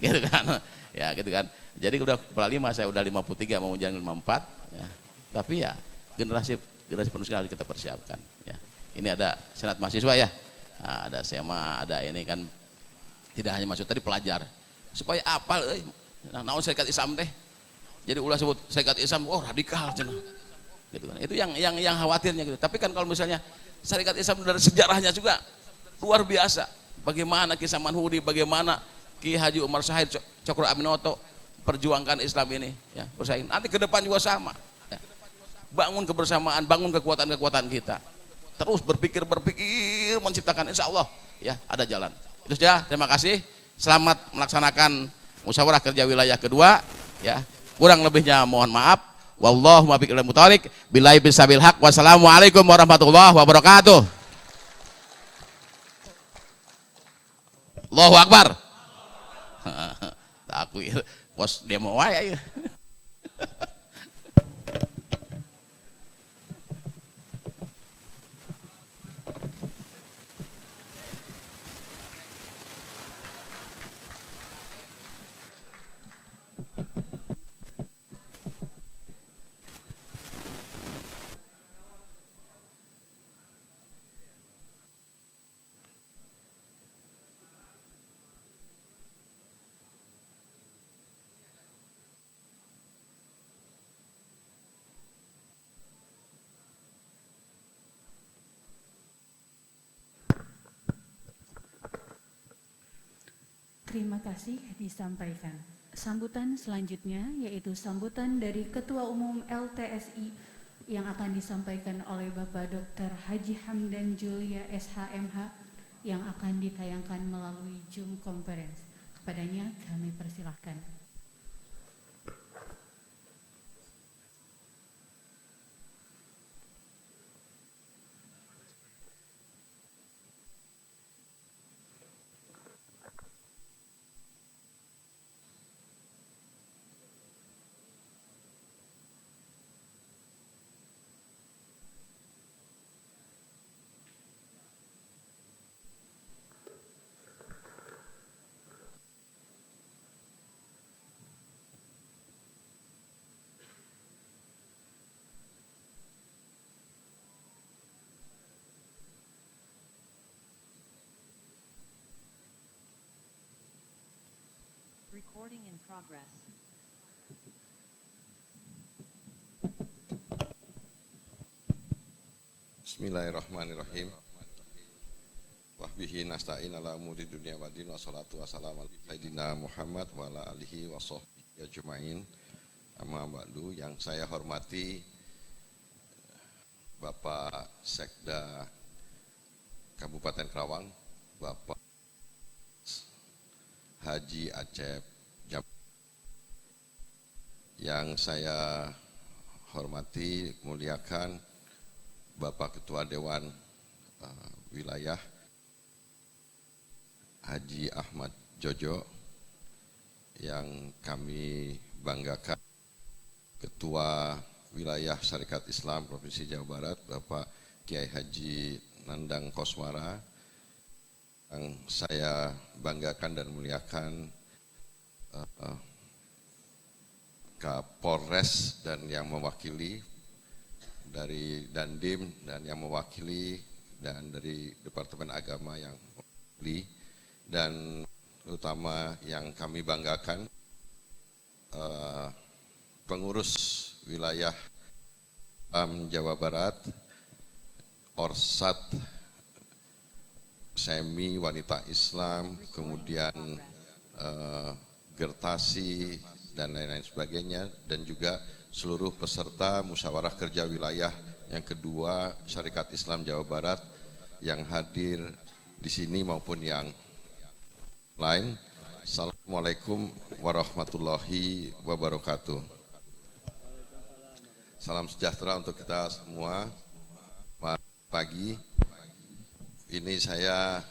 Gitu kan. Ya gitu kan. Jadi udah kepala 5, saya udah 53 mau jalan 54 ya. Tapi ya generasi penerus harus kita persiapkan ya. Ini ada senat mahasiswa ya. Nah, ada SMA, ada ini kan tidak hanya masuk tadi pelajar supaya apal naon Syarikat Islam teh. Jadi ulah sebut Syarikat Islam oh radikal cenah. Gitu kan. Itu yang khawatirnya gitu. Tapi kan kalau misalnya Syarikat Islam dari sejarahnya juga luar biasa. Bagaimana Ki Samanhudi, bagaimana Ki Haji Umar Syahid Cokro Aminoto perjuangkan Islam ini ya, bersaing. Nanti ke depan juga sama. Ya. Bangun kebersamaan, bangun kekuatan-kekuatan kita. Terus berpikir menciptakan, insya Allah ya ada jalan. Itu saja, terima kasih. Selamat melaksanakan musyawarah kerja wilayah kedua ya. Kurang lebihnya mohon maaf. Wallahu muwaffiq ilal muthoriq. Billahi bisabil haq. Wassalamualaikum warahmatullahi wabarakatuh. Allahu Akbar. Aku pos demo wae ya. Terima kasih disampaikan. Sambutan selanjutnya yaitu sambutan dari Ketua Umum LTSI yang akan disampaikan oleh Bapak Dr. Haji Hamdan Julia SHMH yang akan ditayangkan melalui Zoom Conference. Kepadanya kami persilahkan. Recording in progress. Bismillahirrahmanirrahim. Wahbihi nasta'in ala umuri dunia wa din wa salatu wassalamu ala sayyidina Muhammad wa ala alihi wa sahbihi ajma'in. Amma ba'du, yang saya hormati Bapak Sekda Kabupaten Karawang, Bapak Haji Acep yang saya hormati, muliakan Bapak Ketua Dewan Wilayah Haji Ahmad Jojo, yang kami banggakan Ketua Wilayah Syarikat Islam Provinsi Jawa Barat Bapak Kiai Haji Nandang Koswara, yang saya banggakan dan muliakan Kapolres dan yang mewakili dari Dandim dan yang mewakili dan dari Departemen Agama yang mewakili, dan utama yang kami banggakan pengurus wilayah Jawa Barat, Orsat Semi Wanita Islam, kemudian Gertasi dan lain-lain sebagainya, dan juga seluruh peserta musyawarah kerja wilayah yang kedua Syarikat Islam Jawa Barat yang hadir di sini maupun yang lain. Assalamualaikum warahmatullahi wabarakatuh. Salam sejahtera untuk kita semua. Pagi ini saya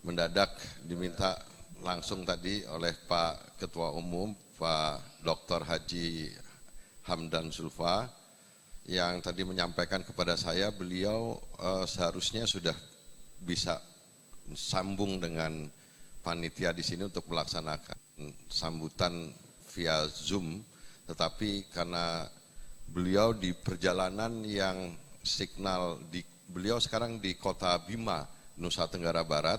mendadak diminta langsung tadi oleh Pak Ketua Umum Pak Dr. Haji Hamdan Zulfa, yang tadi menyampaikan kepada saya beliau seharusnya sudah bisa sambung dengan panitia di sini untuk melaksanakan sambutan via Zoom, tetapi karena beliau di perjalanan yang beliau sekarang di Kota Bima, Nusa Tenggara Barat,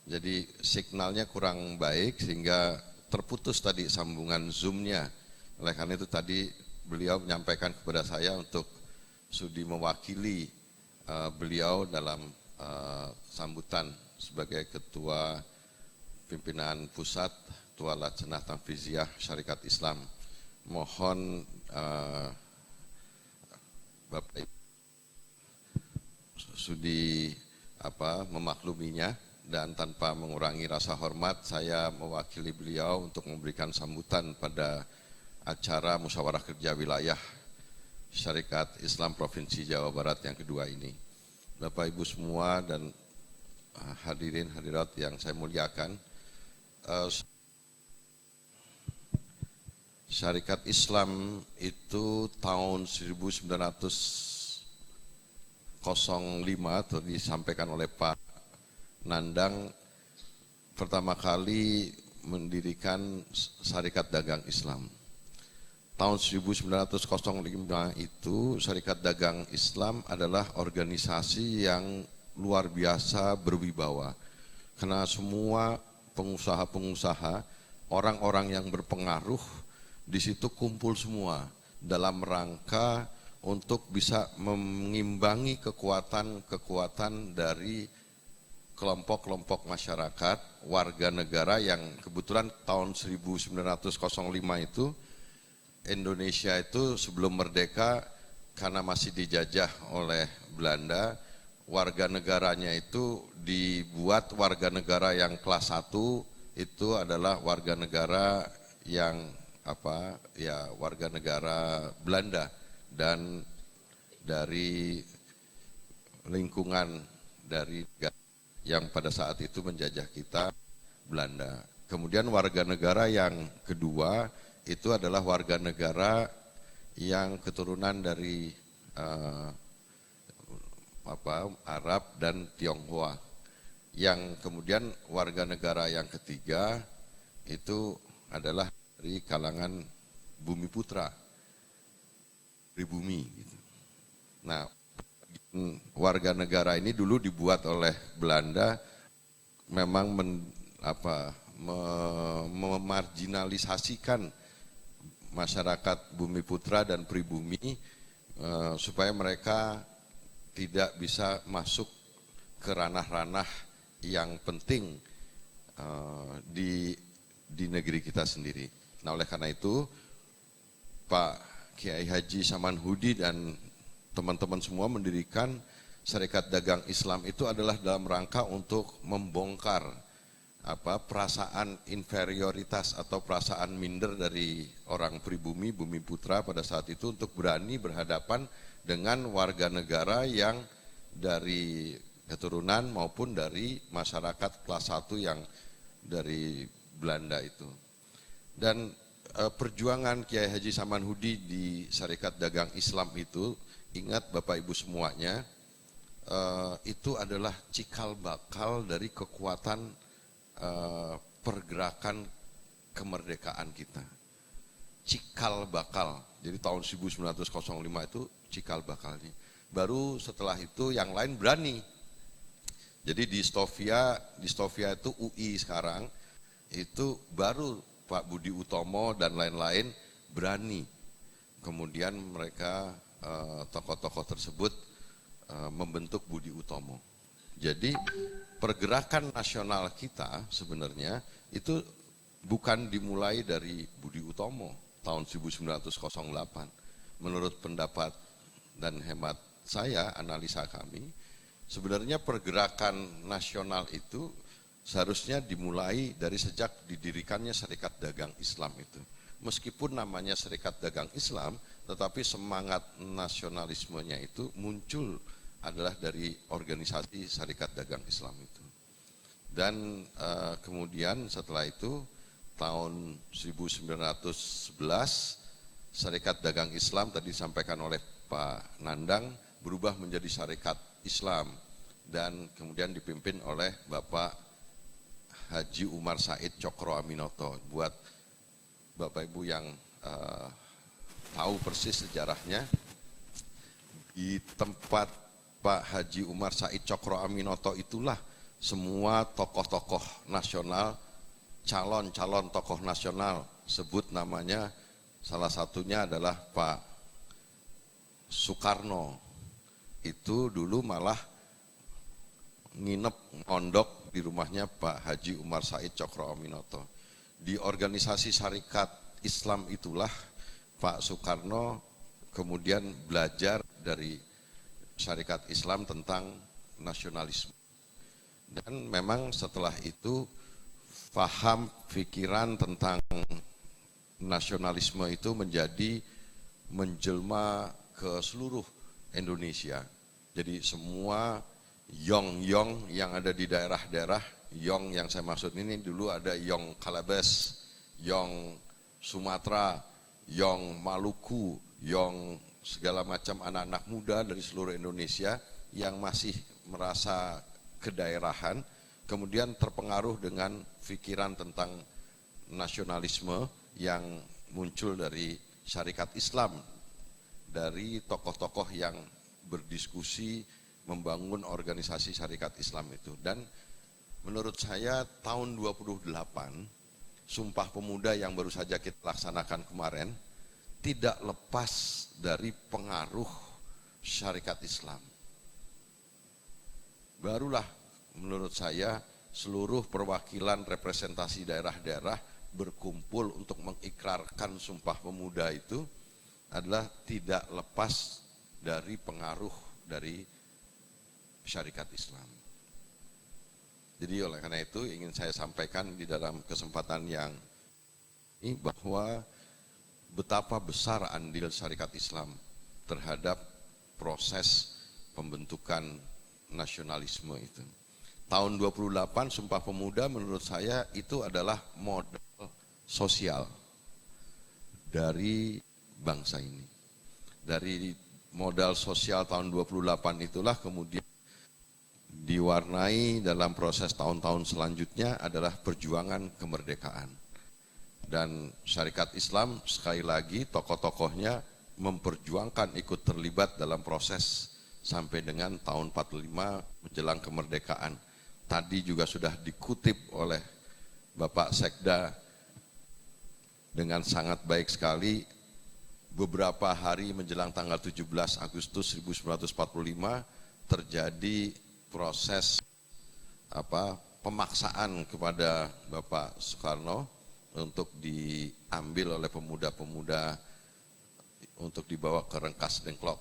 jadi signalnya kurang baik sehingga terputus tadi sambungan Zoom-nya. Oleh karena itu tadi beliau menyampaikan kepada saya untuk sudi mewakili beliau dalam sambutan sebagai Ketua Pimpinan Pusat Ketua Lajnah Tanfiziah Syarikat Islam. Mohon Bapak Ibu sudi memakluminya, dan tanpa mengurangi rasa hormat saya mewakili beliau untuk memberikan sambutan pada acara musyawarah kerja wilayah Syarikat Islam Provinsi Jawa Barat yang kedua ini. Bapak Ibu semua dan hadirin hadirat yang saya muliakan, Syarikat Islam itu tahun 1905 atau disampaikan oleh Pak Nandang pertama kali mendirikan Syarikat Dagang Islam. Tahun 1905 itu Syarikat Dagang Islam adalah organisasi yang luar biasa berwibawa, karena semua pengusaha-pengusaha, orang-orang yang berpengaruh di situ kumpul semua dalam rangka untuk bisa mengimbangi kekuatan-kekuatan dari kelompok-kelompok masyarakat, warga negara yang kebetulan tahun 1905 itu Indonesia itu sebelum merdeka karena masih dijajah oleh Belanda, warga negaranya itu dibuat warga negara yang kelas 1 itu adalah warga negara yang warga negara Belanda dan dari lingkungan dari yang pada saat itu menjajah kita, Belanda. Kemudian warga negara yang kedua itu adalah warga negara yang keturunan dari Arab dan Tionghoa. Yang kemudian warga negara yang ketiga itu adalah dari kalangan Bumi Putra, pribumi. Gitu. Nah, warga negara ini dulu dibuat oleh Belanda memang memarginalisasikan masyarakat Bumi Putra dan pribumi supaya mereka tidak bisa masuk ke ranah-ranah yang penting di negeri kita sendiri. Nah, oleh karena itu Pak Kiai Haji Samanhudi dan teman-teman semua mendirikan Syarikat Dagang Islam itu adalah dalam rangka untuk membongkar perasaan inferioritas atau perasaan minder dari orang pribumi, bumi putra pada saat itu untuk berani berhadapan dengan warga negara yang dari keturunan maupun dari masyarakat kelas 1 yang dari Belanda itu. Dan perjuangan Kiai Haji Samanhudi di Syarikat Dagang Islam itu, ingat Bapak Ibu semuanya, itu adalah cikal bakal dari kekuatan pergerakan kemerdekaan kita. Cikal bakal. Jadi tahun 1905 itu cikal bakalnya. Baru setelah itu yang lain berani. Jadi di Stovia itu UI sekarang, itu baru Pak Budi Utomo dan lain-lain berani. Kemudian mereka tokoh-tokoh tersebut membentuk Budi Utomo. Jadi pergerakan nasional kita sebenarnya itu bukan dimulai dari Budi Utomo tahun 1908. Menurut pendapat dan hemat saya, analisa kami, sebenarnya pergerakan nasional itu seharusnya dimulai dari sejak didirikannya Serikat Dagang Islam itu. Meskipun namanya Serikat Dagang Islam, tetapi semangat nasionalismenya itu muncul adalah dari organisasi Serikat Dagang Islam itu. Dan kemudian setelah itu tahun 1911 Serikat Dagang Islam tadi disampaikan oleh Pak Nandang berubah menjadi Syarikat Islam dan kemudian dipimpin oleh Bapak Haji Umar Said Cokro Aminoto. Buat Bapak Ibu yang tahu persis sejarahnya, di tempat Pak Haji Umar Said Cokro Aminoto itulah semua tokoh-tokoh nasional, calon-calon tokoh nasional, sebut namanya, salah satunya adalah Pak Soekarno. Itu dulu malah nginep mondok di rumahnya Pak Haji Umar Said Cokro Aminoto. Di organisasi Syarikat Islam itulah Pak Soekarno kemudian belajar dari Syarikat Islam tentang nasionalisme. Dan memang setelah itu paham pikiran tentang nasionalisme itu menjadi menjelma ke seluruh Indonesia. Jadi semua yong-yong yang ada di daerah-daerah, yong yang saya maksud ini dulu ada yong Kalabes, yong Sumatera, yong Maluku, yong segala macam anak-anak muda dari seluruh Indonesia yang masih merasa kedaerahan, kemudian terpengaruh dengan pikiran tentang nasionalisme yang muncul dari Syarikat Islam, dari tokoh-tokoh yang berdiskusi membangun organisasi Syarikat Islam itu. Dan menurut saya tahun 28 Sumpah Pemuda yang baru saja kita laksanakan kemarin tidak lepas dari pengaruh Syarikat Islam. Barulah menurut saya seluruh perwakilan representasi daerah-daerah berkumpul untuk mengikrarkan Sumpah Pemuda itu adalah tidak lepas dari pengaruh dari Syarikat Islam. Jadi oleh karena itu ingin saya sampaikan di dalam kesempatan yang ini bahwa betapa besar andil Syarikat Islam terhadap proses pembentukan nasionalisme itu. Tahun 28 Sumpah Pemuda menurut saya itu adalah modal sosial dari bangsa ini. Dari modal sosial tahun 28 itulah kemudian diwarnai dalam proses tahun-tahun selanjutnya adalah perjuangan kemerdekaan. Dan Syarikat Islam sekali lagi tokoh-tokohnya memperjuangkan ikut terlibat dalam proses sampai dengan tahun 45 menjelang kemerdekaan. Tadi juga sudah dikutip oleh Bapak Sekda dengan sangat baik sekali. Beberapa hari menjelang tanggal 17 Agustus 1945 terjadi proses pemaksaan kepada Bapak Soekarno untuk diambil oleh pemuda-pemuda untuk dibawa ke Rengas Dengklok.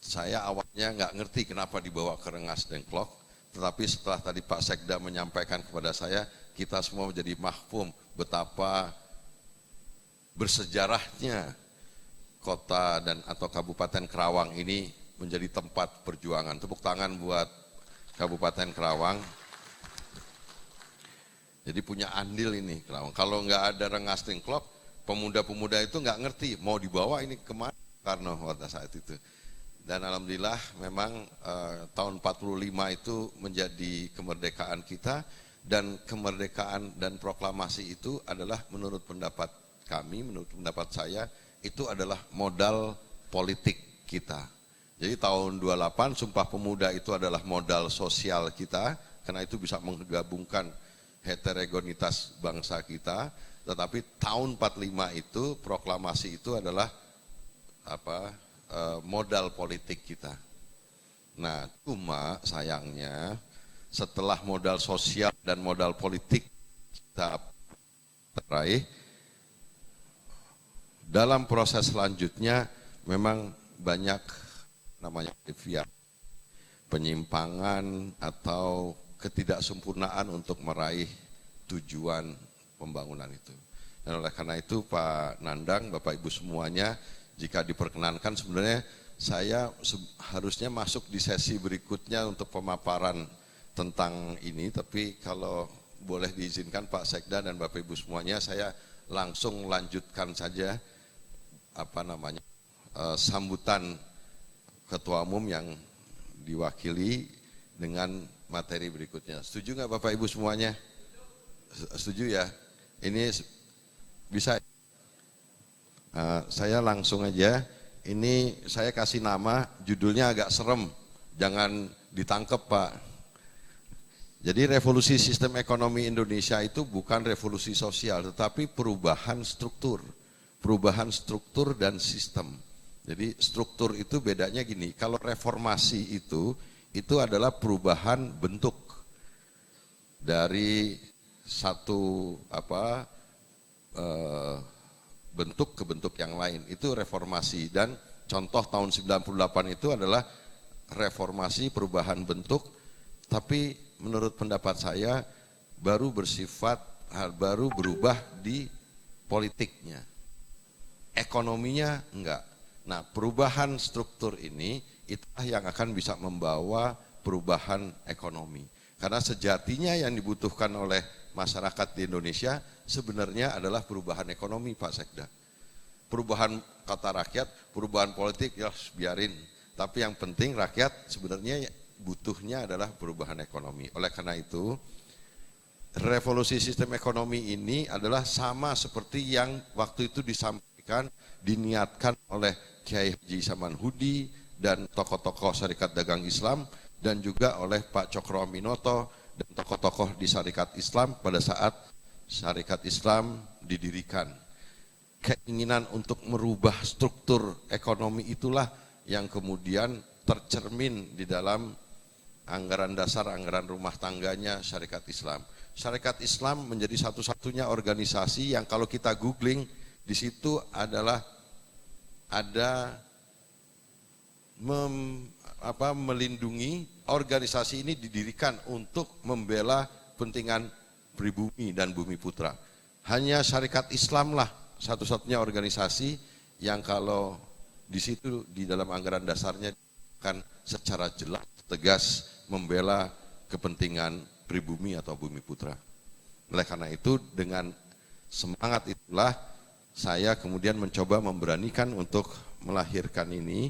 Saya awalnya nggak ngerti kenapa dibawa ke Rengas Dengklok, tetapi setelah tadi Pak Sekda menyampaikan kepada saya kita semua menjadi mahfum betapa bersejarahnya kota dan atau Kabupaten Kerawang ini menjadi tempat perjuangan. Tepuk tangan buat Kabupaten Kerawang. Jadi punya andil ini Kerawang. Kalau nggak ada Rengas Dengklok, pemuda-pemuda itu nggak ngerti mau dibawa ini kemana Karno pada saat itu. Dan alhamdulillah memang tahun 45 itu menjadi kemerdekaan kita, dan kemerdekaan dan proklamasi itu adalah menurut pendapat kami, menurut pendapat saya, itu adalah modal politik kita. Jadi tahun 28 Sumpah Pemuda itu adalah modal sosial kita, karena itu bisa menggabungkan heterogenitas bangsa kita. Tetapi tahun 45 itu proklamasi itu adalah modal politik kita. Nah, cuma sayangnya setelah modal sosial dan modal politik kita teraih, dalam proses selanjutnya memang banyak namanya penyimpangan atau ketidaksempurnaan untuk meraih tujuan pembangunan itu. Dan oleh karena itu Pak Nandang, Bapak Ibu semuanya, jika diperkenankan sebenarnya saya harusnya masuk di sesi berikutnya untuk pemaparan tentang ini, tapi kalau boleh diizinkan Pak Sekda dan Bapak Ibu semuanya, saya langsung lanjutkan saja sambutan Ketua Umum yang diwakili dengan materi berikutnya. Setuju nggak Bapak Ibu semuanya? Setuju ya? Ini bisa. Saya langsung aja. Ini saya kasih nama, judulnya agak serem, jangan ditangkep Pak. Jadi revolusi sistem ekonomi Indonesia itu bukan revolusi sosial, tetapi perubahan struktur dan sistem. Jadi struktur itu bedanya gini, kalau reformasi itu adalah perubahan bentuk dari satu bentuk ke bentuk yang lain, itu reformasi. Dan contoh tahun 98 itu adalah reformasi perubahan bentuk, tapi menurut pendapat saya baru berubah di politiknya, ekonominya enggak. Nah, perubahan struktur ini itulah yang akan bisa membawa perubahan ekonomi. Karena sejatinya yang dibutuhkan oleh masyarakat di Indonesia sebenarnya adalah perubahan ekonomi Pak Sekda. Perubahan kata rakyat, perubahan politik ya biarin. Tapi yang penting rakyat sebenarnya butuhnya adalah perubahan ekonomi. Oleh karena itu, revolusi sistem ekonomi ini adalah sama seperti yang waktu itu disampaikan, diniatkan oleh Kiai Haji Samanhudi dan tokoh-tokoh Syarikat Dagang Islam, dan juga oleh Pak Cokro Aminoto dan tokoh-tokoh di Syarikat Islam pada saat Syarikat Islam didirikan. Keinginan untuk merubah struktur ekonomi itulah yang kemudian tercermin di dalam anggaran dasar, anggaran rumah tangganya Syarikat Islam. Syarikat Islam menjadi satu-satunya organisasi yang kalau kita googling di situ adalah ada melindungi, organisasi ini didirikan untuk membela kepentingan pribumi dan bumi putra. Hanya Syarikat Islam lah satu-satunya organisasi yang kalau di situ di dalam anggaran dasarnya akan secara jelas tegas membela kepentingan pribumi atau bumi putra. Oleh karena itu dengan semangat itulah saya kemudian mencoba memberanikan untuk melahirkan ini,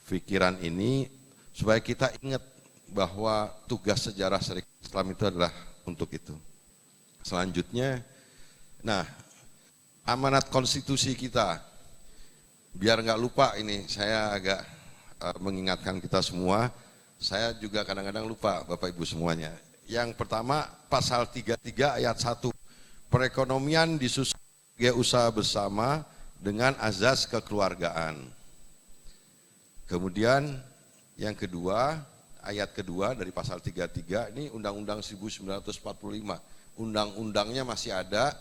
pikiran ini, supaya kita ingat bahwa tugas sejarah Syarikat Islam itu adalah untuk itu. Selanjutnya, nah amanat konstitusi kita, biar nggak lupa ini saya agak mengingatkan kita semua, saya juga kadang-kadang lupa Bapak Ibu semuanya. Yang pertama pasal 33 ayat 1, perekonomian disusun sebagai usaha bersama dengan azas kekeluargaan. Kemudian yang kedua, ayat kedua dari pasal 33 ini Undang-Undang 1945. Undang-undangnya masih ada.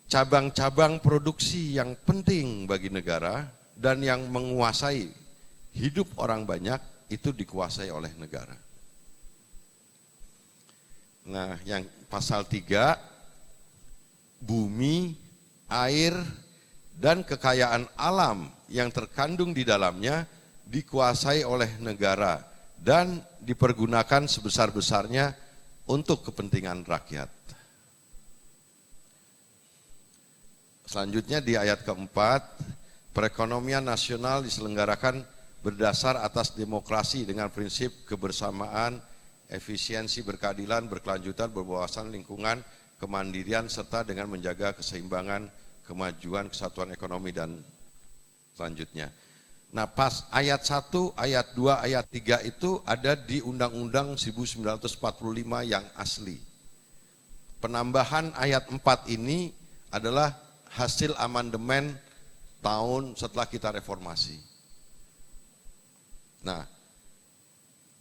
Cabang-cabang produksi yang penting bagi negara dan yang menguasai hidup orang banyak itu dikuasai oleh negara. Nah, yang pasal 3, bumi, air, dan kekayaan alam yang terkandung di dalamnya dikuasai oleh negara dan dipergunakan sebesar-besarnya untuk kepentingan rakyat. Selanjutnya di ayat keempat, perekonomian nasional diselenggarakan berdasar atas demokrasi dengan prinsip kebersamaan, efisiensi, berkeadilan, berkelanjutan, berwawasan lingkungan, kemandirian, serta dengan menjaga keseimbangan, kemajuan, kesatuan ekonomi, dan selanjutnya. Nah, pas ayat 1, ayat 2, ayat 3 itu ada di Undang-Undang 1945 yang asli. Penambahan ayat 4 ini adalah hasil amandemen tahun setelah kita reformasi. Nah,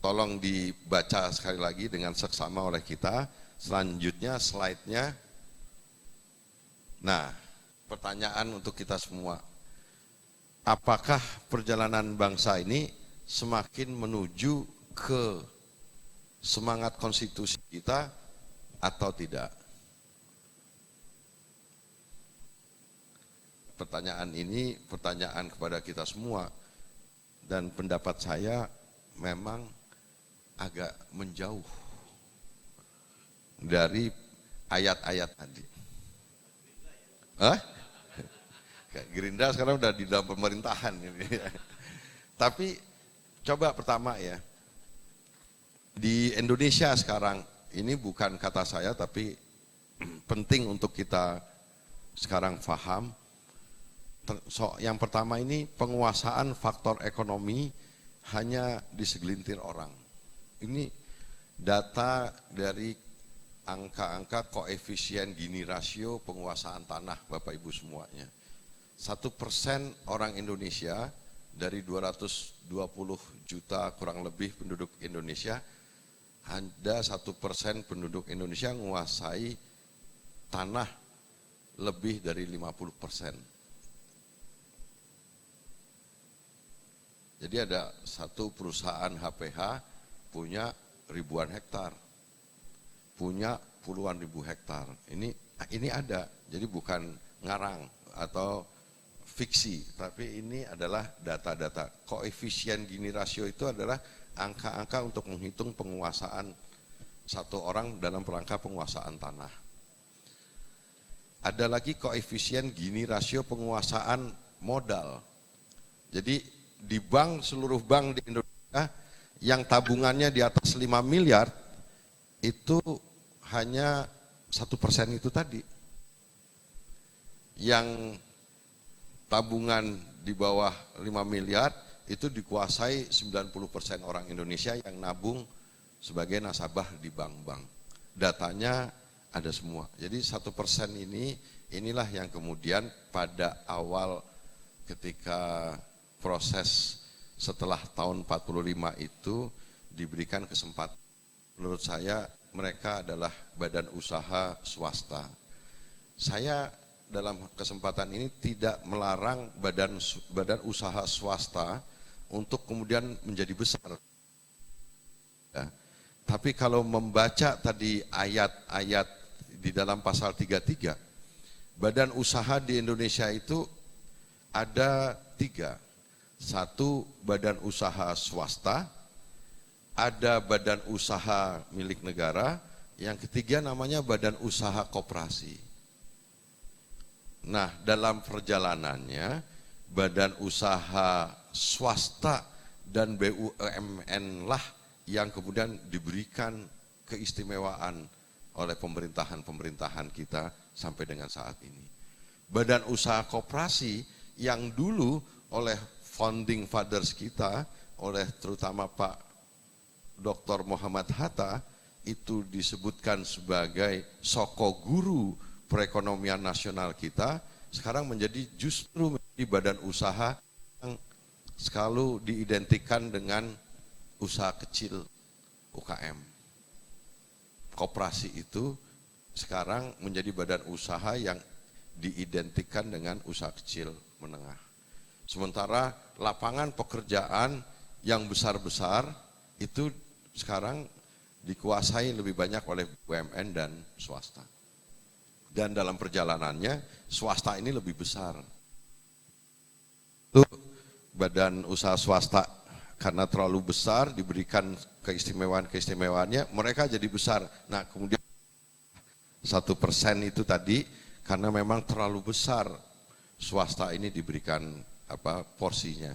tolong dibaca sekali lagi dengan seksama oleh kita. Selanjutnya slide-nya. Nah, pertanyaan untuk kita semua. Apakah perjalanan bangsa ini semakin menuju ke semangat konstitusi kita atau tidak? Pertanyaan ini pertanyaan kepada kita semua, dan pendapat saya memang agak menjauh dari ayat-ayat tadi. Gerindra sekarang udah di dalam pemerintahan ini. Tapi coba pertama ya, di Indonesia sekarang, ini bukan kata saya tapi penting untuk kita sekarang paham. Yang pertama ini, penguasaan faktor ekonomi hanya di segelintir orang. Ini data dari angka-angka koefisien Gini rasio penguasaan tanah Bapak Ibu semuanya. 1% orang Indonesia dari 220 juta kurang lebih penduduk Indonesia, ada 1% penduduk Indonesia menguasai tanah lebih dari 50%. Jadi ada satu perusahaan HPH punya ribuan hektar, punya puluhan ribu hektar. Ini ada, jadi bukan ngarang atau fiksi, tapi ini adalah data-data. Koefisien Gini rasio itu adalah angka-angka untuk menghitung penguasaan satu orang dalam rangka penguasaan tanah. Ada lagi koefisien Gini rasio penguasaan modal. Jadi di bank, seluruh bank di Indonesia yang tabungannya di atas 5 miliar itu hanya 1% itu tadi. Yang tabungan di bawah 5 miliar itu dikuasai 90% orang Indonesia yang nabung sebagai nasabah di bank-bank. Datanya ada semua. Jadi 1% inilah yang kemudian pada awal ketika proses setelah tahun 45 itu diberikan kesempatan. Menurut saya mereka adalah badan usaha swasta. Saya dalam kesempatan ini tidak melarang badan usaha swasta untuk kemudian menjadi besar. Ya. Tapi kalau membaca tadi ayat-ayat di dalam pasal 33, badan usaha di Indonesia itu ada 3. 1, badan usaha swasta, ada badan usaha milik negara, yang ketiga namanya badan usaha koperasi. Nah, dalam perjalanannya badan usaha swasta dan BUMN lah yang kemudian diberikan keistimewaan oleh pemerintahan kita sampai dengan saat ini. Badan usaha koperasi yang dulu oleh founding fathers kita, oleh terutama Pak Dr. Muhammad Hatta, itu disebutkan sebagai soko guru perekonomian nasional kita, sekarang justru menjadi badan usaha yang selalu diidentikan dengan usaha kecil UKM. Koperasi itu sekarang menjadi badan usaha yang diidentikan dengan usaha kecil menengah. Sementara lapangan pekerjaan yang besar-besar itu sekarang dikuasai lebih banyak oleh BUMN dan swasta. Dan dalam perjalanannya swasta ini lebih besar. Itu badan usaha swasta karena terlalu besar diberikan keistimewaan-keistimewaannya, mereka jadi besar. Nah kemudian 1% itu tadi karena memang terlalu besar swasta ini diberikan porsinya.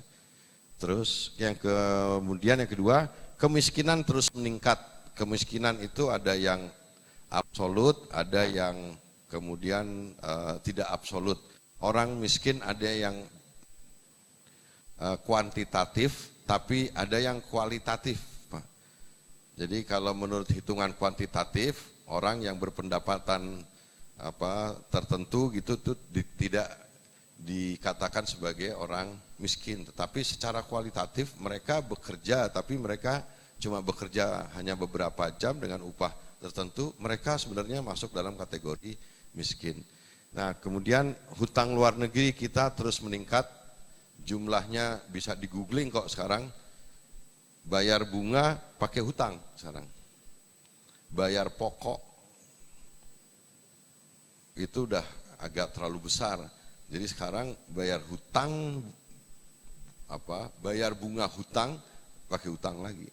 Terus kemudian yang kedua, kemiskinan terus meningkat. Kemiskinan itu ada yang absolut, ada yang kemudian tidak absolut. Orang miskin ada yang kuantitatif, tapi ada yang kualitatif. Jadi kalau menurut hitungan kuantitatif, orang yang berpendapatan tertentu gitu tuh tidak dikatakan sebagai orang miskin. Tetapi secara kualitatif mereka bekerja, tapi mereka cuma bekerja hanya beberapa jam dengan upah tertentu, mereka sebenarnya masuk dalam kategori miskin. Nah kemudian hutang luar negeri kita terus meningkat, jumlahnya bisa di googling kok sekarang, bayar bunga pakai hutang sekarang, bayar pokok itu udah agak terlalu besar. Jadi sekarang bayar hutang bayar bunga hutang pakai hutang lagi.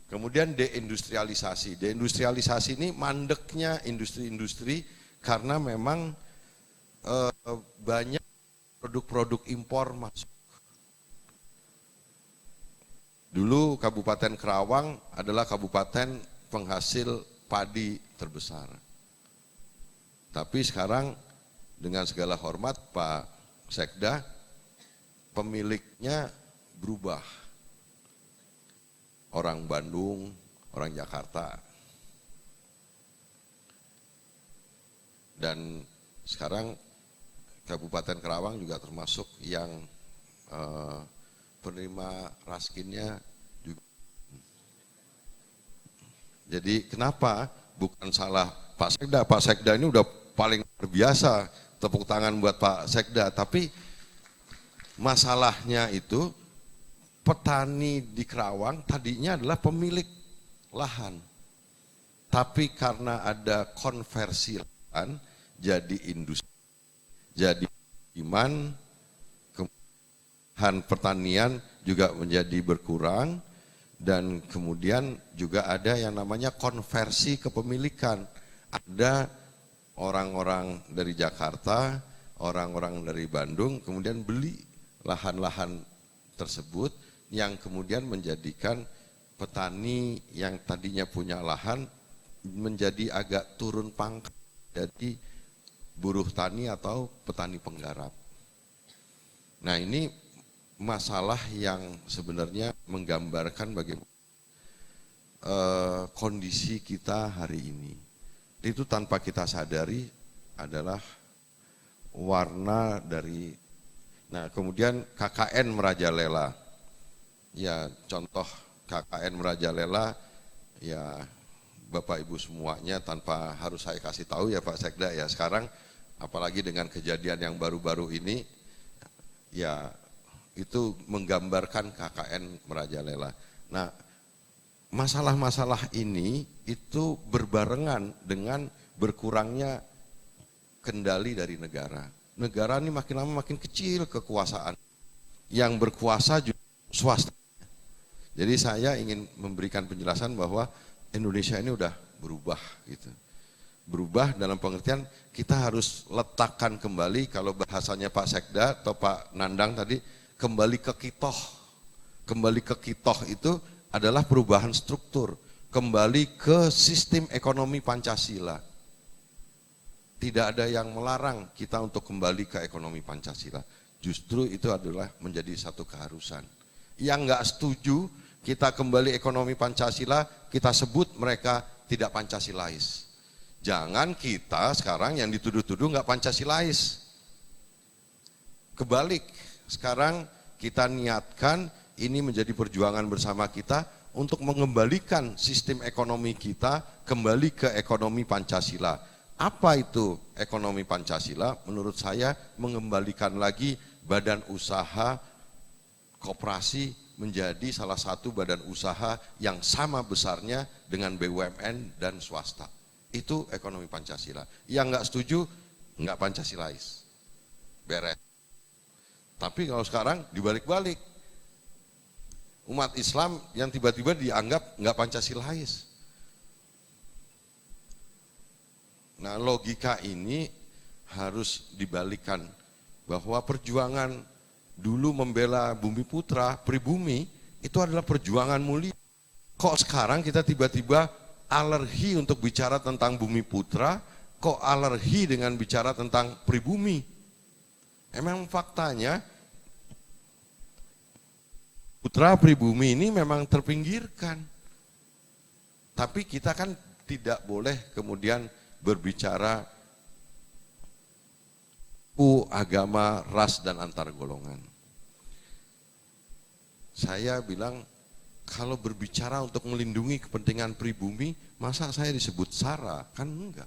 Kemudian deindustrialisasi. Deindustrialisasi ini mandeknya industri-industri karena memang banyak produk-produk impor masuk. Dulu Kabupaten Kerawang adalah kabupaten penghasil padi terbesar. Tapi sekarang dengan segala hormat Pak Sekda, pemiliknya berubah. Orang Bandung, orang Jakarta. Dan sekarang Kabupaten Kerawang juga termasuk yang penerima raskinnya juga. Jadi kenapa? Bukan salah Pak Sekda. Pak Sekda ini udah paling luar biasa, tepuk tangan buat Pak Sekda. Tapi masalahnya itu petani di Kerawang tadinya adalah pemilik lahan. Tapi karena ada konversi lahan jadi industri, jadi iman, kemudian pertanian juga menjadi berkurang, dan kemudian juga ada yang namanya konversi kepemilikan. Ada orang-orang dari Jakarta, orang-orang dari Bandung kemudian beli lahan-lahan tersebut yang kemudian menjadikan petani yang tadinya punya lahan menjadi agak turun pangkat jadi buruh tani atau petani penggarap. Nah ini masalah yang sebenarnya menggambarkan bagaimana kondisi kita hari ini. Itu tanpa kita sadari adalah warna dari, nah kemudian KKN merajalela. Ya contoh KKN merajalela, ya Bapak Ibu semuanya tanpa harus saya kasih tahu ya Pak Sekda ya, sekarang apalagi dengan kejadian yang baru-baru ini ya itu menggambarkan KKN merajalela. Nah masalah-masalah ini itu berbarengan dengan berkurangnya kendali dari negara. Negara ini makin lama makin kecil kekuasaan, yang berkuasa juga swasta. Jadi saya ingin memberikan penjelasan bahwa Indonesia ini udah berubah gitu. Berubah dalam pengertian kita harus letakkan kembali, kalau bahasanya Pak Sekda atau Pak Nandang tadi, kembali ke kitoh. Kembali ke kitoh itu adalah perubahan struktur, kembali ke sistem ekonomi Pancasila. Tidak ada yang melarang kita untuk kembali ke ekonomi Pancasila. Justru itu adalah menjadi satu keharusan. Yang nggak setuju kita kembali ekonomi Pancasila, kita sebut mereka tidak Pancasilais. Jangan kita sekarang yang dituduh-tuduh nggak Pancasilais. Kebalik, sekarang kita niatkan ini menjadi perjuangan bersama kita untuk mengembalikan sistem ekonomi kita kembali ke ekonomi Pancasila. Apa itu ekonomi Pancasila? Menurut saya mengembalikan lagi badan usaha koperasi menjadi salah satu badan usaha yang sama besarnya dengan BUMN dan swasta. Itu ekonomi Pancasila. Yang nggak setuju, nggak Pancasilais. Beres. Tapi kalau sekarang dibalik-balik. Umat Islam yang tiba-tiba dianggap nggak Pancasilais. Nah, logika ini harus dibalikkan bahwa perjuangan dulu membela Bumi Putra, pribumi, itu adalah perjuangan mulia. Kok sekarang kita tiba-tiba alergi untuk bicara tentang Bumi Putra, kok alergi dengan bicara tentang pribumi? Emang faktanya putra pribumi ini memang terpinggirkan. Tapi kita kan tidak boleh kemudian berbicara agama, ras, dan antar golongan. Saya bilang, kalau berbicara untuk melindungi kepentingan pribumi, masa saya disebut SARA? Kan enggak.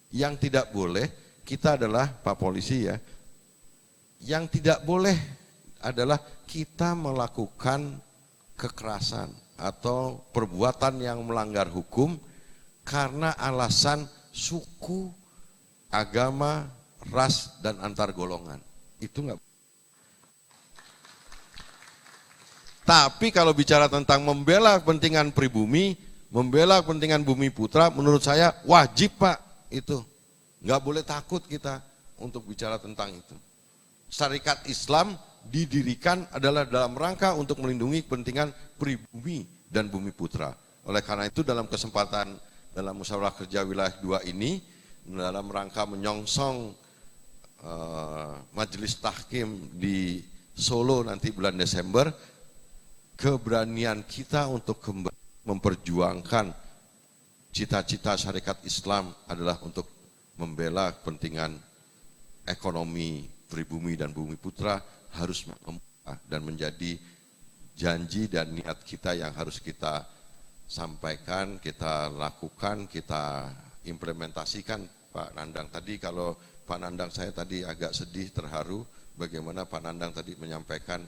Yang tidak boleh, kita adalah Pak Polisi ya, yang tidak boleh adalah kita melakukan kekerasan atau perbuatan yang melanggar hukum karena alasan suku, agama, ras, dan antar golongan. Itu enggak. Tapi kalau bicara tentang membela kepentingan pribumi, membela kepentingan Bumi Putra, menurut saya wajib Pak itu. Enggak boleh takut kita untuk bicara tentang itu. Syarikat Islam didirikan adalah dalam rangka untuk melindungi kepentingan pribumi dan Bumi Putra. Oleh karena itu dalam kesempatan dalam musyawarah kerja wilayah 2 ini, dalam rangka menyongsong majelis tahkim di Solo nanti bulan Desember, keberanian kita untuk kembali memperjuangkan cita-cita syarikat Islam adalah untuk membela kepentingan ekonomi pribumi dan Bumi Putra harus membuka dan menjadi janji dan niat kita yang harus kita sampaikan, kita lakukan, kita implementasikan. Pak Nandang tadi, kalau Pak Nandang saya tadi agak sedih, terharu bagaimana Pak Nandang tadi menyampaikan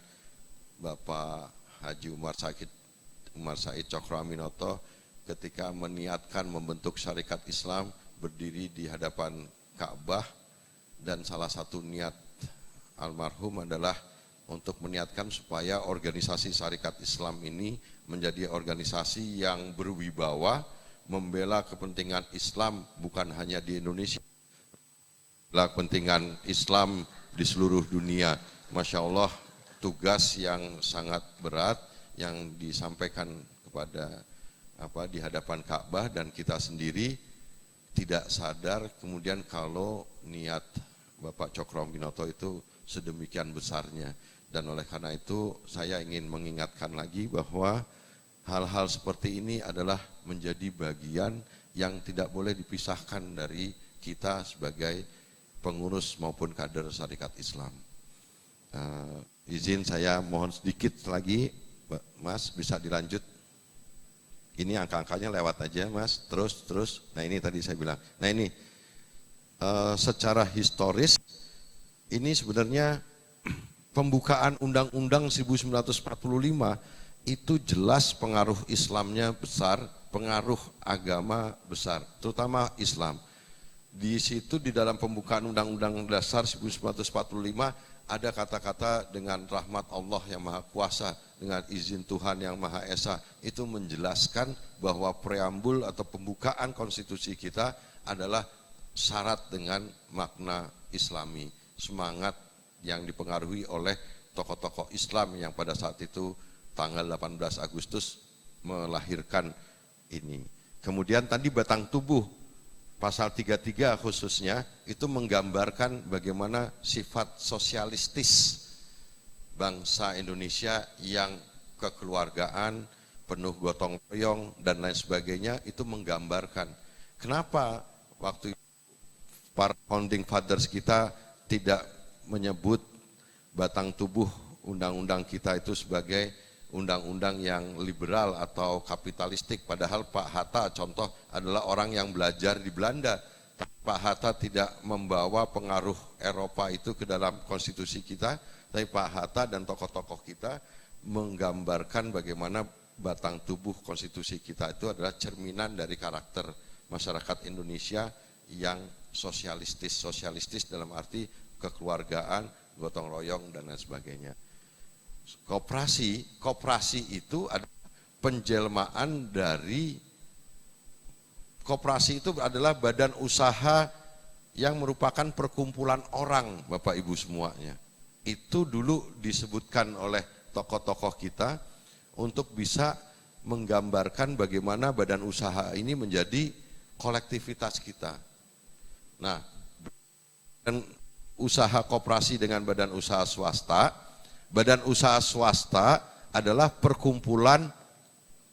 Bapak Haji Umar Said Cokroaminoto ketika meniatkan membentuk syarikat Islam berdiri di hadapan Ka'bah, dan salah satu niat almarhum adalah untuk meniatkan supaya organisasi syarikat Islam ini menjadi organisasi yang berwibawa, membela kepentingan Islam bukan hanya di Indonesia, membela kepentingan Islam di seluruh dunia. Masya Allah, tugas yang sangat berat yang disampaikan kepada di hadapan Ka'bah, dan kita sendiri tidak sadar kemudian kalau niat Bapak Cokroaminoto itu sedemikian besarnya. Dan oleh karena itu saya ingin mengingatkan lagi bahwa hal-hal seperti ini adalah menjadi bagian yang tidak boleh dipisahkan dari kita sebagai pengurus maupun kader syarikat Islam. Izin saya mohon sedikit lagi, Mas, bisa dilanjut. Ini angka-angkanya lewat aja Mas, terus. Nah ini tadi saya bilang, nah ini secara historis ini sebenarnya pembukaan Undang-Undang 1945 itu jelas pengaruh Islamnya besar, pengaruh agama besar, terutama Islam. Di situ di dalam pembukaan Undang-Undang Dasar 1945 ada kata-kata dengan rahmat Allah yang Maha Kuasa, dengan izin Tuhan yang Maha Esa, itu menjelaskan bahwa preambul atau pembukaan konstitusi kita adalah syarat dengan makna Islami, semangat yang dipengaruhi oleh tokoh-tokoh Islam yang pada saat itu tanggal 18 Agustus melahirkan ini. Kemudian tadi batang tubuh pasal 33 khususnya itu menggambarkan bagaimana sifat sosialistis bangsa Indonesia yang kekeluargaan, penuh gotong royong dan lain sebagainya, itu menggambarkan kenapa waktu para founding fathers kita tidak menyebut batang tubuh undang-undang kita itu sebagai undang-undang yang liberal atau kapitalistik, padahal Pak Hatta contoh adalah orang yang belajar di Belanda Pak Hatta tidak membawa pengaruh Eropa itu ke dalam konstitusi kita, tapi Pak Hatta dan tokoh-tokoh kita menggambarkan bagaimana batang tubuh konstitusi kita itu adalah cerminan dari karakter masyarakat Indonesia yang sosialistis dalam arti kekeluargaan, gotong royong dan lain sebagainya. Koperasi itu adalah penjelmaan dari koperasi itu adalah badan usaha yang merupakan perkumpulan orang, Bapak Ibu semuanya. Itu dulu disebutkan oleh tokoh-tokoh kita untuk bisa menggambarkan bagaimana badan usaha ini menjadi kolektivitas kita. Nah, dan usaha koperasi dengan badan usaha swasta, badan usaha swasta adalah perkumpulan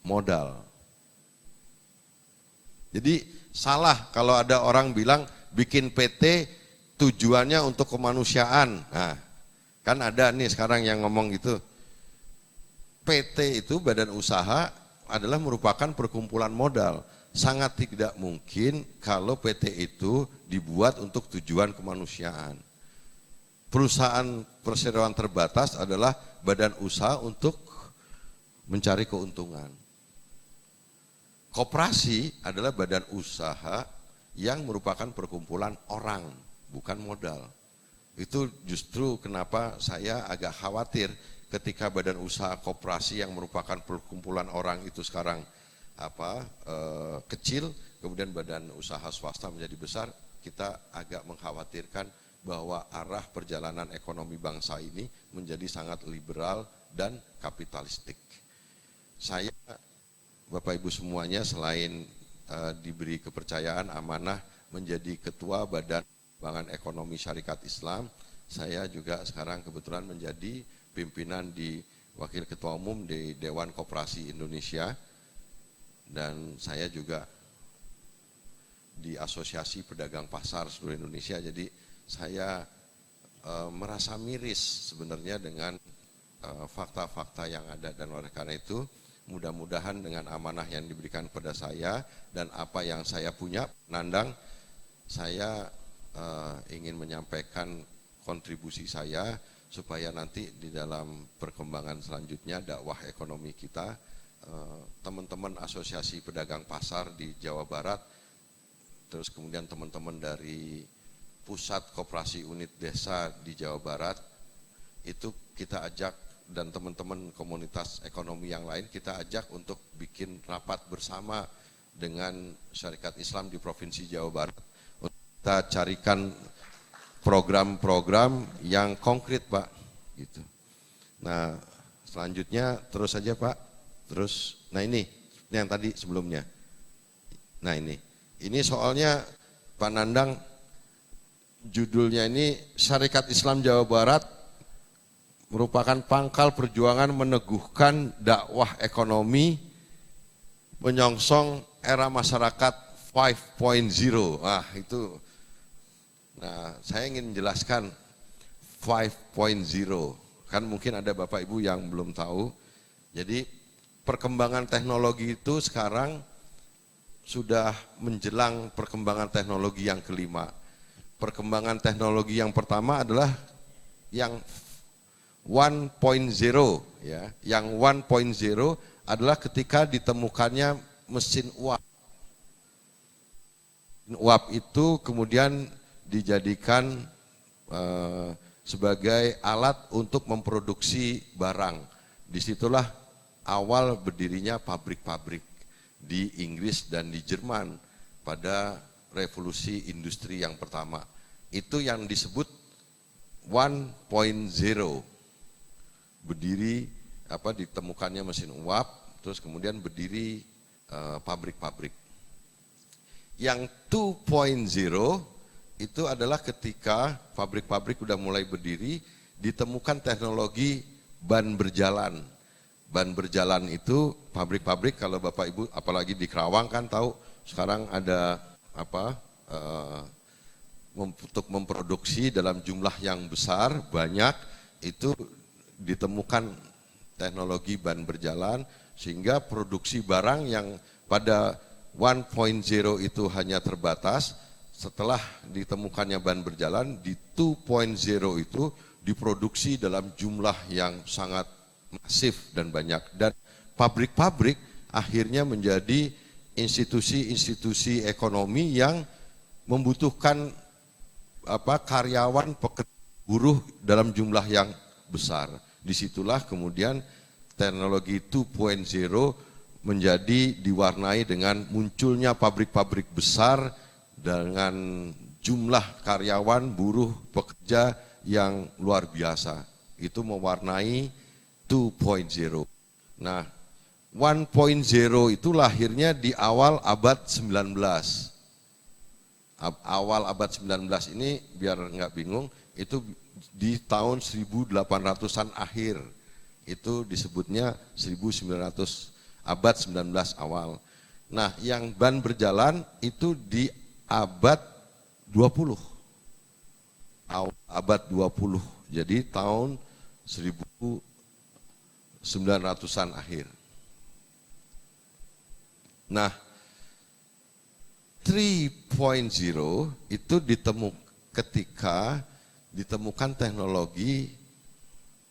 modal. Jadi salah kalau ada orang bilang bikin PT tujuannya untuk kemanusiaan. Nah, kan ada nih sekarang yang ngomong gitu. PT itu badan usaha adalah merupakan perkumpulan modal. Sangat tidak mungkin kalau PT itu dibuat untuk tujuan kemanusiaan. Perusahaan perseroan terbatas adalah badan usaha untuk mencari keuntungan. Koperasi adalah badan usaha yang merupakan perkumpulan orang, bukan modal. Itu justru kenapa saya agak khawatir ketika badan usaha koperasi yang merupakan perkumpulan orang itu sekarang kecil, kemudian badan usaha swasta menjadi besar, kita agak mengkhawatirkan bahwa arah perjalanan ekonomi bangsa ini menjadi sangat liberal dan kapitalistik. Saya, Bapak Ibu semuanya, selain diberi kepercayaan amanah menjadi ketua Badan Pengembangan Ekonomi Syarikat Islam, saya juga sekarang kebetulan menjadi pimpinan di Wakil Ketua Umum di Dewan Koperasi Indonesia, dan saya juga di Asosiasi Pedagang Pasar seluruh Indonesia. Jadi saya merasa miris sebenarnya dengan fakta-fakta yang ada, dan oleh karena itu mudah-mudahan dengan amanah yang diberikan kepada saya dan apa yang saya punya, Nandang, saya ingin menyampaikan kontribusi saya supaya nanti di dalam perkembangan selanjutnya dakwah ekonomi kita, teman-teman Asosiasi Pedagang Pasar di Jawa Barat, terus kemudian teman-teman dari Pusat Koperasi Unit Desa di Jawa Barat, itu kita ajak, dan teman-teman komunitas ekonomi yang lain kita ajak untuk bikin rapat bersama dengan Syarikat Islam di Provinsi Jawa Barat. Kita carikan program-program yang konkret, Pak. Gitu. Nah, selanjutnya terus saja, Pak. Terus, nah ini yang tadi sebelumnya. Nah ini soalnya Pak Nandang, judulnya ini Syarikat Islam Jawa Barat merupakan pangkal perjuangan meneguhkan dakwah ekonomi menyongsong era masyarakat 5.0. Nah, saya ingin menjelaskan 5.0. Kan mungkin ada Bapak Ibu yang belum tahu. Jadi perkembangan teknologi itu sekarang sudah menjelang perkembangan teknologi yang kelima. Perkembangan teknologi yang pertama adalah yang 1.0 ya. Yang 1.0 adalah ketika ditemukannya mesin uap. Uap itu kemudian dijadikan sebagai alat untuk memproduksi barang. Disitulah awal berdirinya pabrik-pabrik di Inggris dan di Jerman pada revolusi industri yang pertama. Itu yang disebut 1.0. Berdiri ditemukannya mesin uap, terus kemudian berdiri pabrik-pabrik. Yang 2.0 itu adalah ketika pabrik-pabrik udah mulai berdiri, ditemukan teknologi ban berjalan. Ban berjalan itu pabrik-pabrik, kalau Bapak Ibu apalagi di Kerawang kan tahu sekarang ada untuk memproduksi dalam jumlah yang besar, banyak, itu ditemukan teknologi ban berjalan sehingga produksi barang yang pada 1.0 itu hanya terbatas, setelah ditemukannya ban berjalan di 2.0 itu diproduksi dalam jumlah yang sangat masif dan banyak, dan pabrik-pabrik akhirnya menjadi institusi-institusi ekonomi yang membutuhkan karyawan, pekerja, buruh dalam jumlah yang besar. Disitulah kemudian teknologi 2.0 menjadi diwarnai dengan munculnya pabrik-pabrik besar dengan jumlah karyawan, buruh, pekerja yang luar biasa. Itu mewarnai 2.0. Nah, 1.0 itu lahirnya di awal abad 19. Awal abad 19 ini biar nggak bingung, itu di tahun 1800-an akhir. Itu disebutnya 1900, abad 19 awal. Nah, yang ban berjalan itu di abad 20. Abad 20. Jadi tahun 1900-an akhir. Nah, 3.0 itu ketika ditemukan teknologi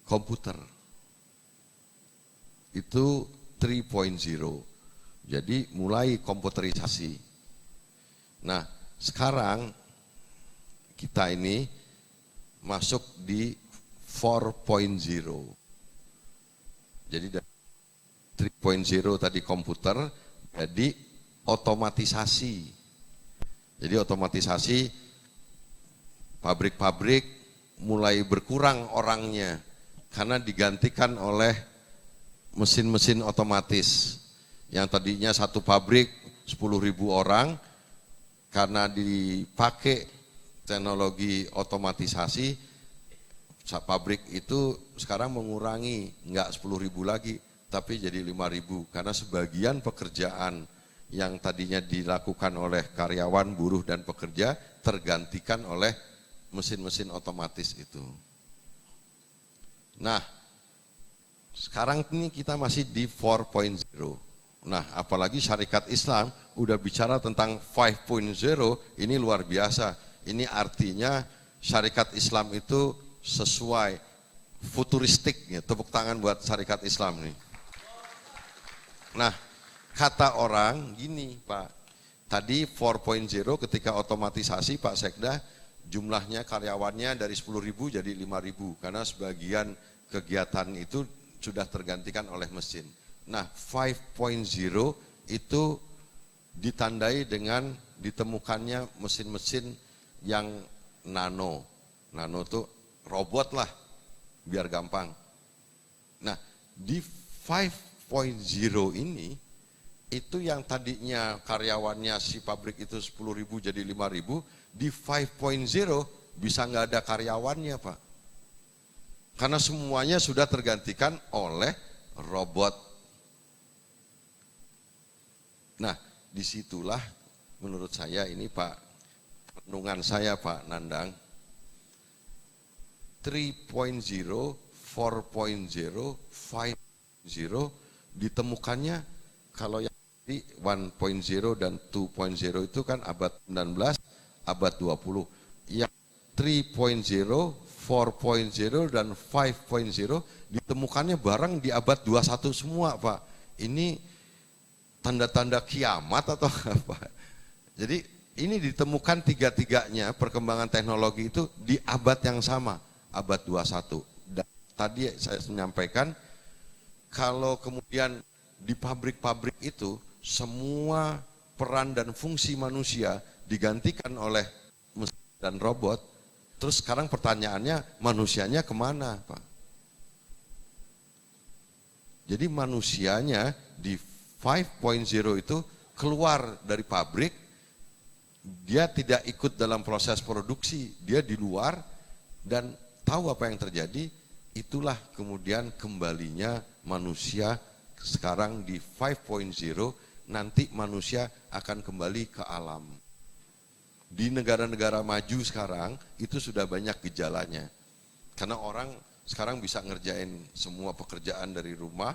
komputer. Itu 3.0. Jadi mulai komputerisasi. Nah, sekarang kita ini masuk di 4.0. Jadi dari 3.0 tadi komputer, jadi otomatisasi. Jadi otomatisasi, pabrik-pabrik mulai berkurang orangnya karena digantikan oleh mesin-mesin otomatis. Yang tadinya satu pabrik 10.000 orang, karena dipakai teknologi otomatisasi, pabrik itu sekarang mengurangi, enggak 10.000 lagi, tapi jadi 5.000, karena sebagian pekerjaan yang tadinya dilakukan oleh karyawan, buruh, dan pekerja tergantikan oleh mesin-mesin otomatis itu. Nah, sekarang ini kita masih di 4.0. Nah, apalagi syarikat Islam udah bicara tentang 5.0, ini luar biasa. Ini artinya syarikat Islam itu sesuai futuristik, ya. Tepuk tangan buat syarikat Islam nih. Nah, kata orang gini Pak, tadi 4.0 ketika otomatisasi Pak Sekda, jumlahnya karyawannya dari 10.000 jadi 5.000 karena sebagian kegiatan itu sudah tergantikan oleh mesin. Nah, 5.0 itu ditandai dengan ditemukannya mesin-mesin yang nano. Nano itu robot lah, biar gampang. Nah, di 5.0 ini, itu yang tadinya karyawannya si pabrik itu 10.000 jadi 5.000, di 5.0 bisa nggak ada karyawannya Pak. Karena semuanya sudah tergantikan oleh robot. Nah, disitulah menurut saya ini Pak, renungan saya Pak Nandang, 3.0, 4.0, 5.0 ditemukannya, kalau yang di 1.0 dan 2.0 itu kan abad 19, abad 20. Yang 3.0, 4.0 dan 5.0 ditemukannya bareng di abad 21 semua Pak. Ini tanda-tanda kiamat atau apa? Jadi ini ditemukan tiga-tiganya perkembangan teknologi itu di abad yang sama, abad 21. Dan tadi saya menyampaikan kalau kemudian di pabrik-pabrik itu semua peran dan fungsi manusia digantikan oleh mesin dan robot, terus sekarang pertanyaannya manusianya kemana Pak? Jadi manusianya di 5.0 itu keluar dari pabrik, dia tidak ikut dalam proses produksi, dia di luar dan tahu apa yang terjadi. Itulah kemudian kembalinya manusia sekarang di 5.0, nanti manusia akan kembali ke alam. Di negara-negara maju sekarang itu sudah banyak gejalanya, karena orang sekarang bisa ngerjain semua pekerjaan dari rumah.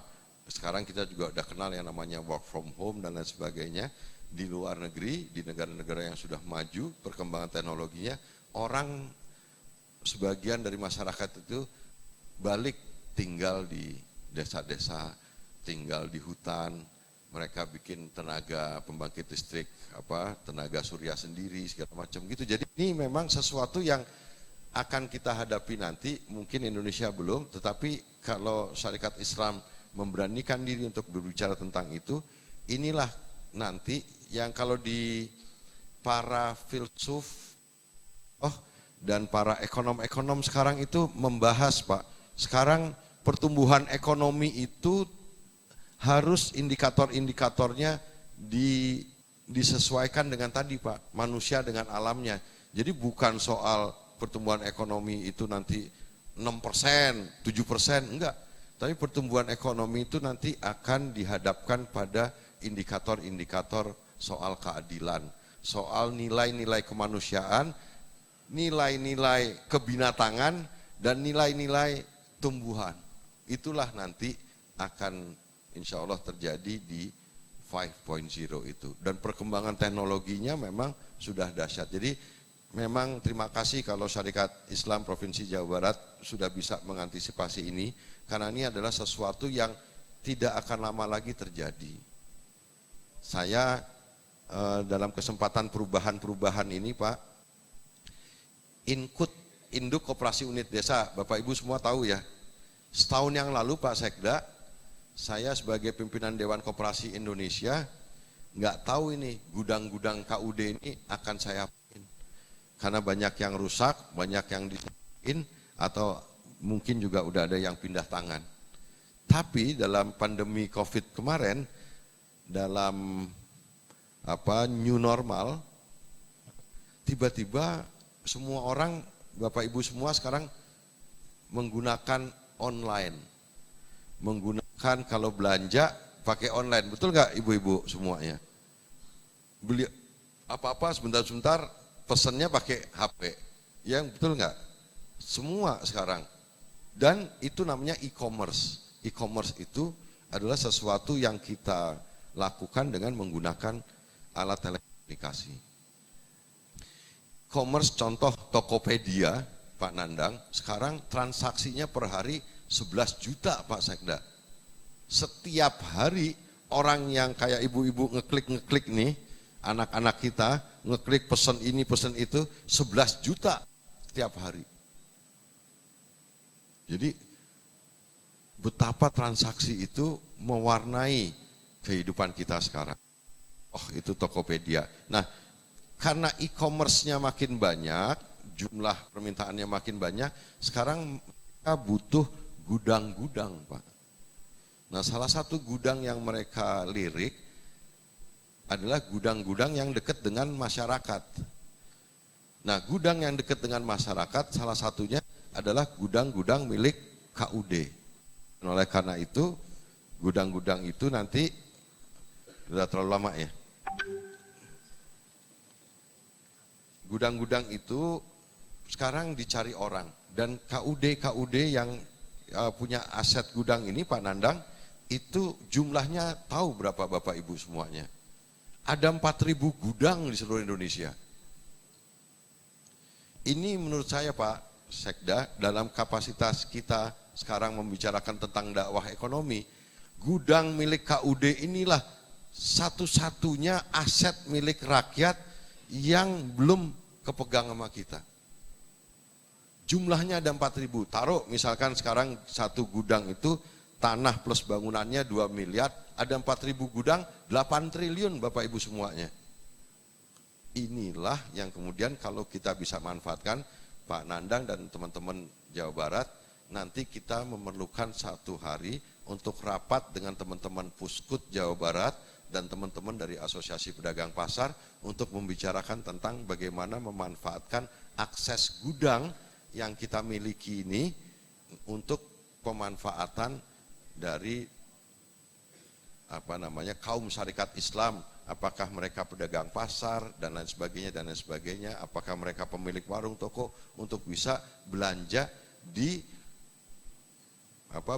Sekarang kita juga udah kenal yang namanya work from home dan lain sebagainya. di luar negeri, di negara-negara yang sudah maju perkembangan teknologinya, orang sebagian dari masyarakat itu balik tinggal di desa-desa, tinggal di hutan, mereka bikin tenaga pembangkit listrik, tenaga surya sendiri segala macam gitu. Jadi ini memang sesuatu yang akan kita hadapi nanti, mungkin Indonesia belum, tetapi kalau syarikat Islam memberanikan diri untuk berbicara tentang itu, inilah nanti yang kalau di para filsuf dan para ekonom-ekonom sekarang itu membahas, Pak, sekarang pertumbuhan ekonomi itu harus indikator-indikatornya disesuaikan dengan tadi, Pak, manusia dengan alamnya. Jadi bukan soal pertumbuhan ekonomi itu nanti 6%, 7%, enggak. Tapi pertumbuhan ekonomi itu nanti akan dihadapkan pada indikator-indikator soal keadilan, soal nilai-nilai kemanusiaan, nilai-nilai kebinatangan, dan nilai-nilai tumbuhan. Itulah nanti akan insya Allah terjadi di 5.0 itu. Dan perkembangan teknologinya memang sudah dahsyat. Jadi memang terima kasih kalau Syarikat Islam Provinsi Jawa Barat sudah bisa mengantisipasi ini, karena ini adalah sesuatu yang tidak akan lama lagi terjadi. Saya dalam kesempatan perubahan-perubahan ini, Pak, Induk Koperasi Unit Desa, Bapak Ibu semua tahu ya, setahun yang lalu Pak Sekda, saya sebagai pimpinan Dewan Koperasi Indonesia nggak tahu ini gudang-gudang KUD ini akan saya apain, karena banyak yang rusak, banyak yang disediain, atau mungkin juga udah ada yang pindah tangan. Tapi dalam pandemi COVID kemarin, dalam new normal, tiba-tiba semua orang, Bapak Ibu semua sekarang menggunakan online, menggunakan kalau belanja pakai online, betul nggak Ibu-Ibu semuanya? Beli apa-apa sebentar-sebentar pesennya pakai HP, yang betul nggak? Semua sekarang, dan itu namanya e-commerce. E-commerce itu adalah sesuatu yang kita lakukan dengan menggunakan alat telekomunikasi. E-commerce contoh Tokopedia, Pak Nandang, sekarang transaksinya per hari 11 juta Pak Sekda. Setiap hari orang yang kayak ibu-ibu ngeklik nih, anak-anak kita ngeklik pesan ini pesan itu 11 juta setiap hari. Jadi betapa transaksi itu mewarnai kehidupan kita sekarang. Itu Tokopedia. Nah, karena e-commerce-nya makin banyak, jumlah permintaannya makin banyak, sekarang kita butuh gudang-gudang, Pak. Nah, salah satu gudang yang mereka lirik adalah gudang-gudang yang dekat dengan masyarakat. Nah, gudang yang dekat dengan masyarakat salah satunya adalah gudang-gudang milik KUD. Dan oleh karena itu, gudang-gudang itu nanti sudah terlalu lama ya. Gudang-gudang itu sekarang dicari orang, dan KUD yang punya aset gudang ini, Pak Nandang, itu jumlahnya tahu berapa Bapak Ibu semuanya? Ada 4.000 gudang di seluruh Indonesia. Ini menurut saya Pak Sekda, dalam kapasitas kita sekarang membicarakan tentang dakwah ekonomi, gudang milik KUD inilah satu-satunya aset milik rakyat yang belum kepegang sama kita. Jumlahnya ada 4.000. Taruh misalkan sekarang satu gudang itu tanah plus bangunannya 2 miliar, ada 4.000 gudang, 8 triliun Bapak Ibu semuanya. Inilah yang kemudian kalau kita bisa manfaatkan, Pak Nandang dan teman-teman Jawa Barat, nanti kita memerlukan satu hari untuk rapat dengan teman-teman Puskut Jawa Barat dan teman-teman dari Asosiasi Pedagang Pasar untuk membicarakan tentang bagaimana memanfaatkan akses gudang yang kita miliki ini untuk pemanfaatan dari kaum syarikat Islam, apakah mereka pedagang pasar dan lain sebagainya, apakah mereka pemilik warung toko untuk bisa belanja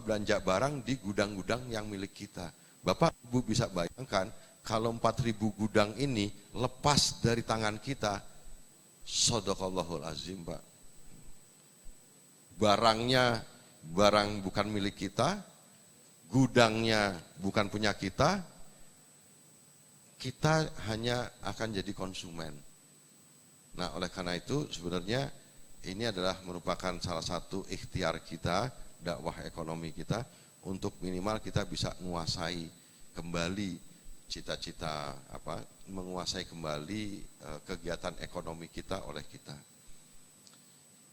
belanja barang di gudang-gudang yang milik kita. Bapak Ibu bisa bayangkan kalau 4.000 gudang ini lepas dari tangan kita, shadaqallahul azim, Pak. Barangnya barang bukan milik kita, gudangnya bukan punya kita hanya akan jadi konsumen. Nah, oleh karena itu sebenarnya ini adalah merupakan salah satu ikhtiar kita, dakwah ekonomi kita, untuk minimal kita bisa menguasai kembali cita-cita menguasai kembali kegiatan ekonomi kita oleh kita.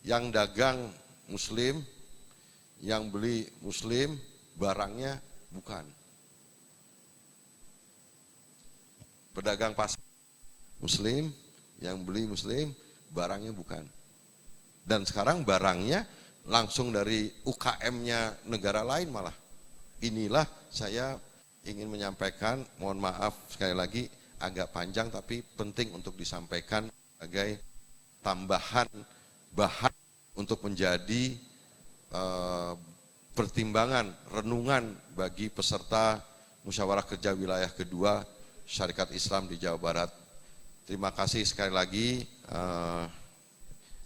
Yang dagang muslim, yang beli muslim, barangnya bukan. Pedagang pasar muslim, yang beli muslim, barangnya bukan. Dan sekarang barangnya langsung dari UKM-nya negara lain malah. Inilah saya ingin menyampaikan, mohon maaf sekali lagi agak panjang tapi penting untuk disampaikan sebagai tambahan bahan untuk menjadi pertimbangan, renungan bagi peserta musyawarah kerja wilayah kedua Syarikat Islam di Jawa Barat. Terima kasih sekali lagi,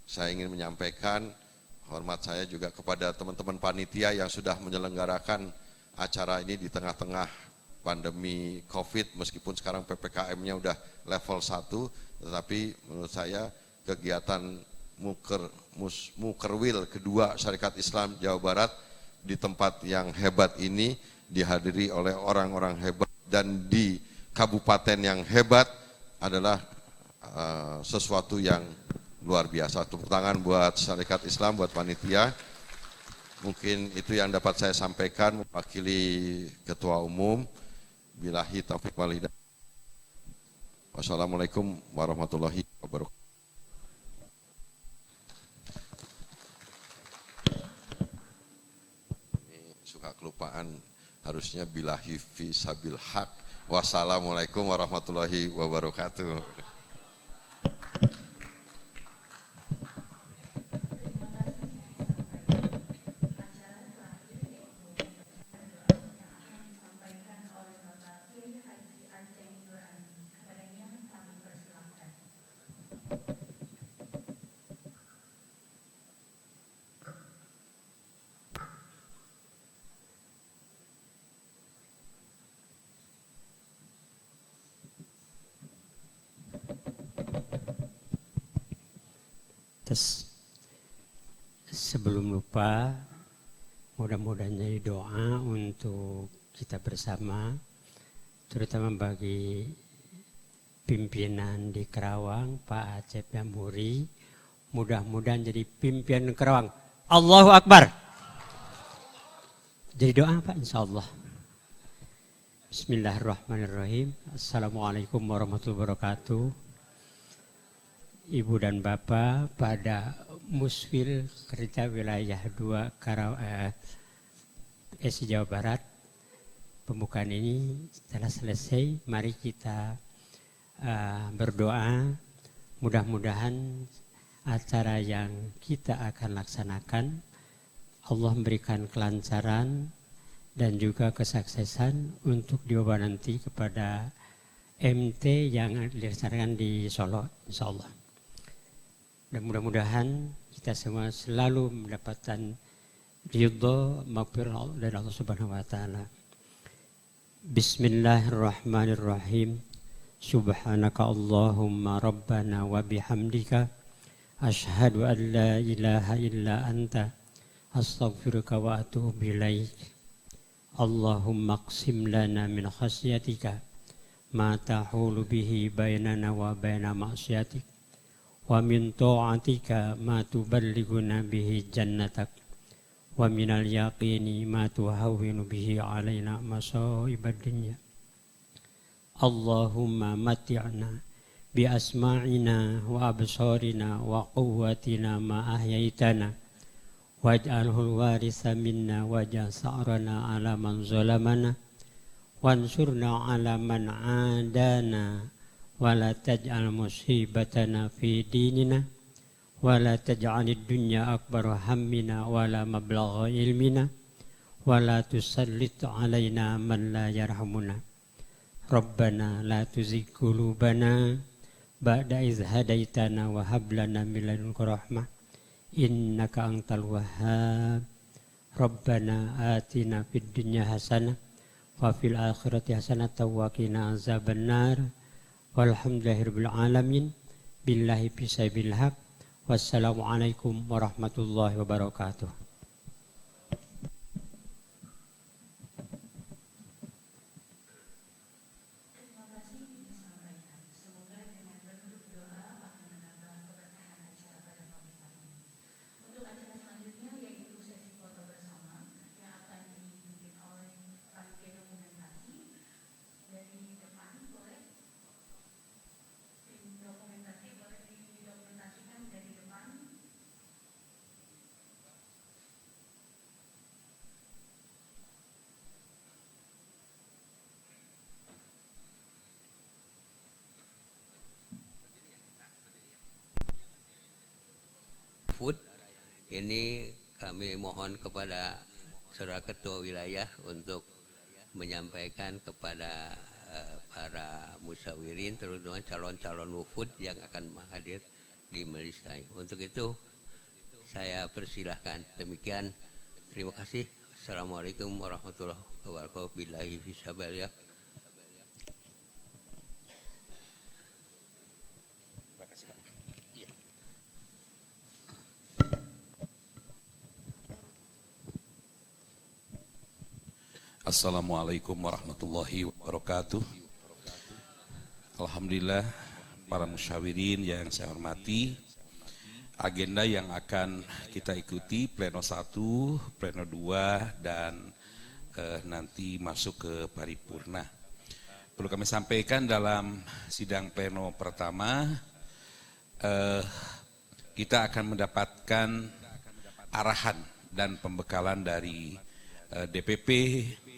saya ingin menyampaikan hormat saya juga kepada teman-teman panitia yang sudah menyelenggarakan acara ini di tengah-tengah pandemi COVID, meskipun sekarang PPKM-nya udah level 1, tetapi menurut saya kegiatan Mukerwil kedua Syarikat Islam Jawa Barat di tempat yang hebat ini dihadiri oleh orang-orang hebat dan di kabupaten yang hebat adalah sesuatu yang luar biasa. Tepuk tangan buat Syarikat Islam, buat panitia. Mungkin itu yang dapat saya sampaikan mewakili Ketua Umum. Billahi taufiq wal hidayah. Wassalamualaikum warahmatullahi wabarakatuh. Ini suka kelupaan, harusnya billahi fi sabil haq. Wassalamualaikum warahmatullahi wabarakatuh. Sebelum lupa, mudah-mudahan jadi doa untuk kita bersama, terutama bagi pimpinan di Kerawang, Pak Acep Yamuri, mudah-mudahan jadi pimpinan Kerawang. Allahu Akbar. Jadi doa Pak, insya Allah. Bismillahirrahmanirrahim. Assalamualaikum warahmatullahi wabarakatuh. Ibu dan Bapak, pada Muswil Kerja Wilayah 2 SI Jawa Barat, pembukaan ini telah selesai. Mari kita berdoa, mudah-mudahan acara yang kita akan laksanakan Allah memberikan kelancaran dan juga kesuksesan untuk dibawa nanti kepada MT yang dilaksanakan di Solo, insya Allah. Dan mudah-mudahan kita semua selalu mendapatkan ridho maghfirah dari Allah Subhanahu wa taala. Bismillahirrahmanirrahim. Subhanaka Allahumma rabbana wa bihamdika asyhadu an la ilaha illa anta astaghfiruka wa atubu ilaik. Allahumma qsim lana min khasyatika ma tahulu bihi bainana wa baina ma'siyatik wa min ta'atika ma tuballighuna bihi jannatak wa minal yaqini ma tuhawwinu bihi alaina masa'ibad dunya. Allahumma mati'na bi asma'ina wa absarina wa quwwatina ma ahyaitana waj'alhul waritha minna waj'al sa'rana ala man zalamana wansurna ala man adana wala taj'al musibatana fi dinina wala taj'alid dunya akbar hammina wala mablagha ilmina wala tusallit alaina man la yarhamuna. Rabbana la tuzigh qulubana ba'da idh hadaitana wa hab lana min ladunka rahmah innaka antal wahhab. Rabbana atina fid dunya hasanah wa fil akhirati hasanah wa qina azabannar. Walhamdulillahirabbil alamin. Billahi fisabilil haq. Wassalamualaikum warahmatullahi wabarakatuh. Food. Ini kami mohon kepada Saudara Ketua Wilayah untuk menyampaikan kepada para musyawirin, terutama calon-calon wufud yang akan hadir di majelis ini. Untuk itu saya persilahkan. Demikian, terima kasih. Assalamualaikum warahmatullahi wabarakatuh. Billahi fisabilillah. Assalamualaikum warahmatullahi wabarakatuh. Alhamdulillah, para musyawirin yang saya hormati, agenda yang akan kita ikuti pleno 1, pleno 2, dan nanti masuk ke paripurna. Perlu kami sampaikan dalam sidang pleno pertama, kita akan mendapatkan arahan dan pembekalan dari DPP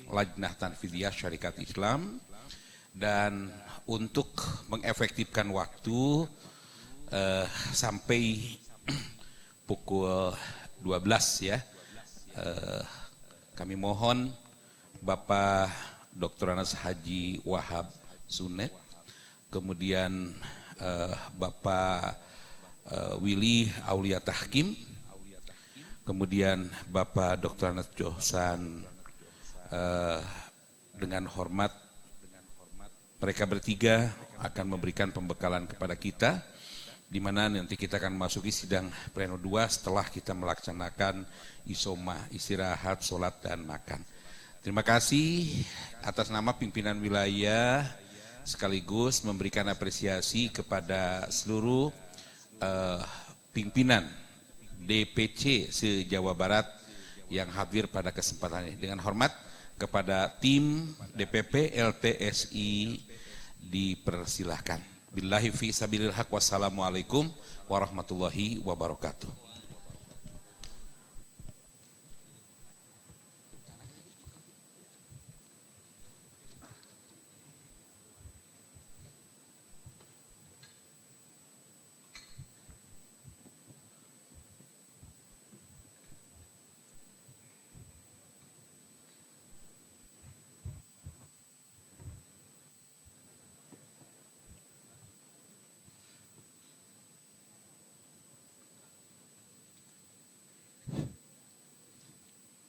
Lajnah Tanfidiyah Syarikat Islam, dan untuk mengefektifkan waktu sampai pukul 12 ya, kami mohon Bapak Dr. Anas Haji Wahab Sunet, kemudian Bapak Willy Aulia Tahkim, kemudian Bapak Dr. Anas Johsan, dengan hormat mereka bertiga akan memberikan pembekalan kepada kita, di mana nanti kita akan memasuki sidang pleno 2 setelah kita melaksanakan isomah, istirahat, sholat, dan makan. Terima kasih atas nama pimpinan wilayah, sekaligus memberikan apresiasi kepada seluruh pimpinan DPC se-Jawa Barat yang hadir pada kesempatan ini. Dengan hormat kepada tim DPP LTSI dipersilahkan. Billahi fi sabilil haq. Wassalamualaikum warahmatullahi wabarakatuh.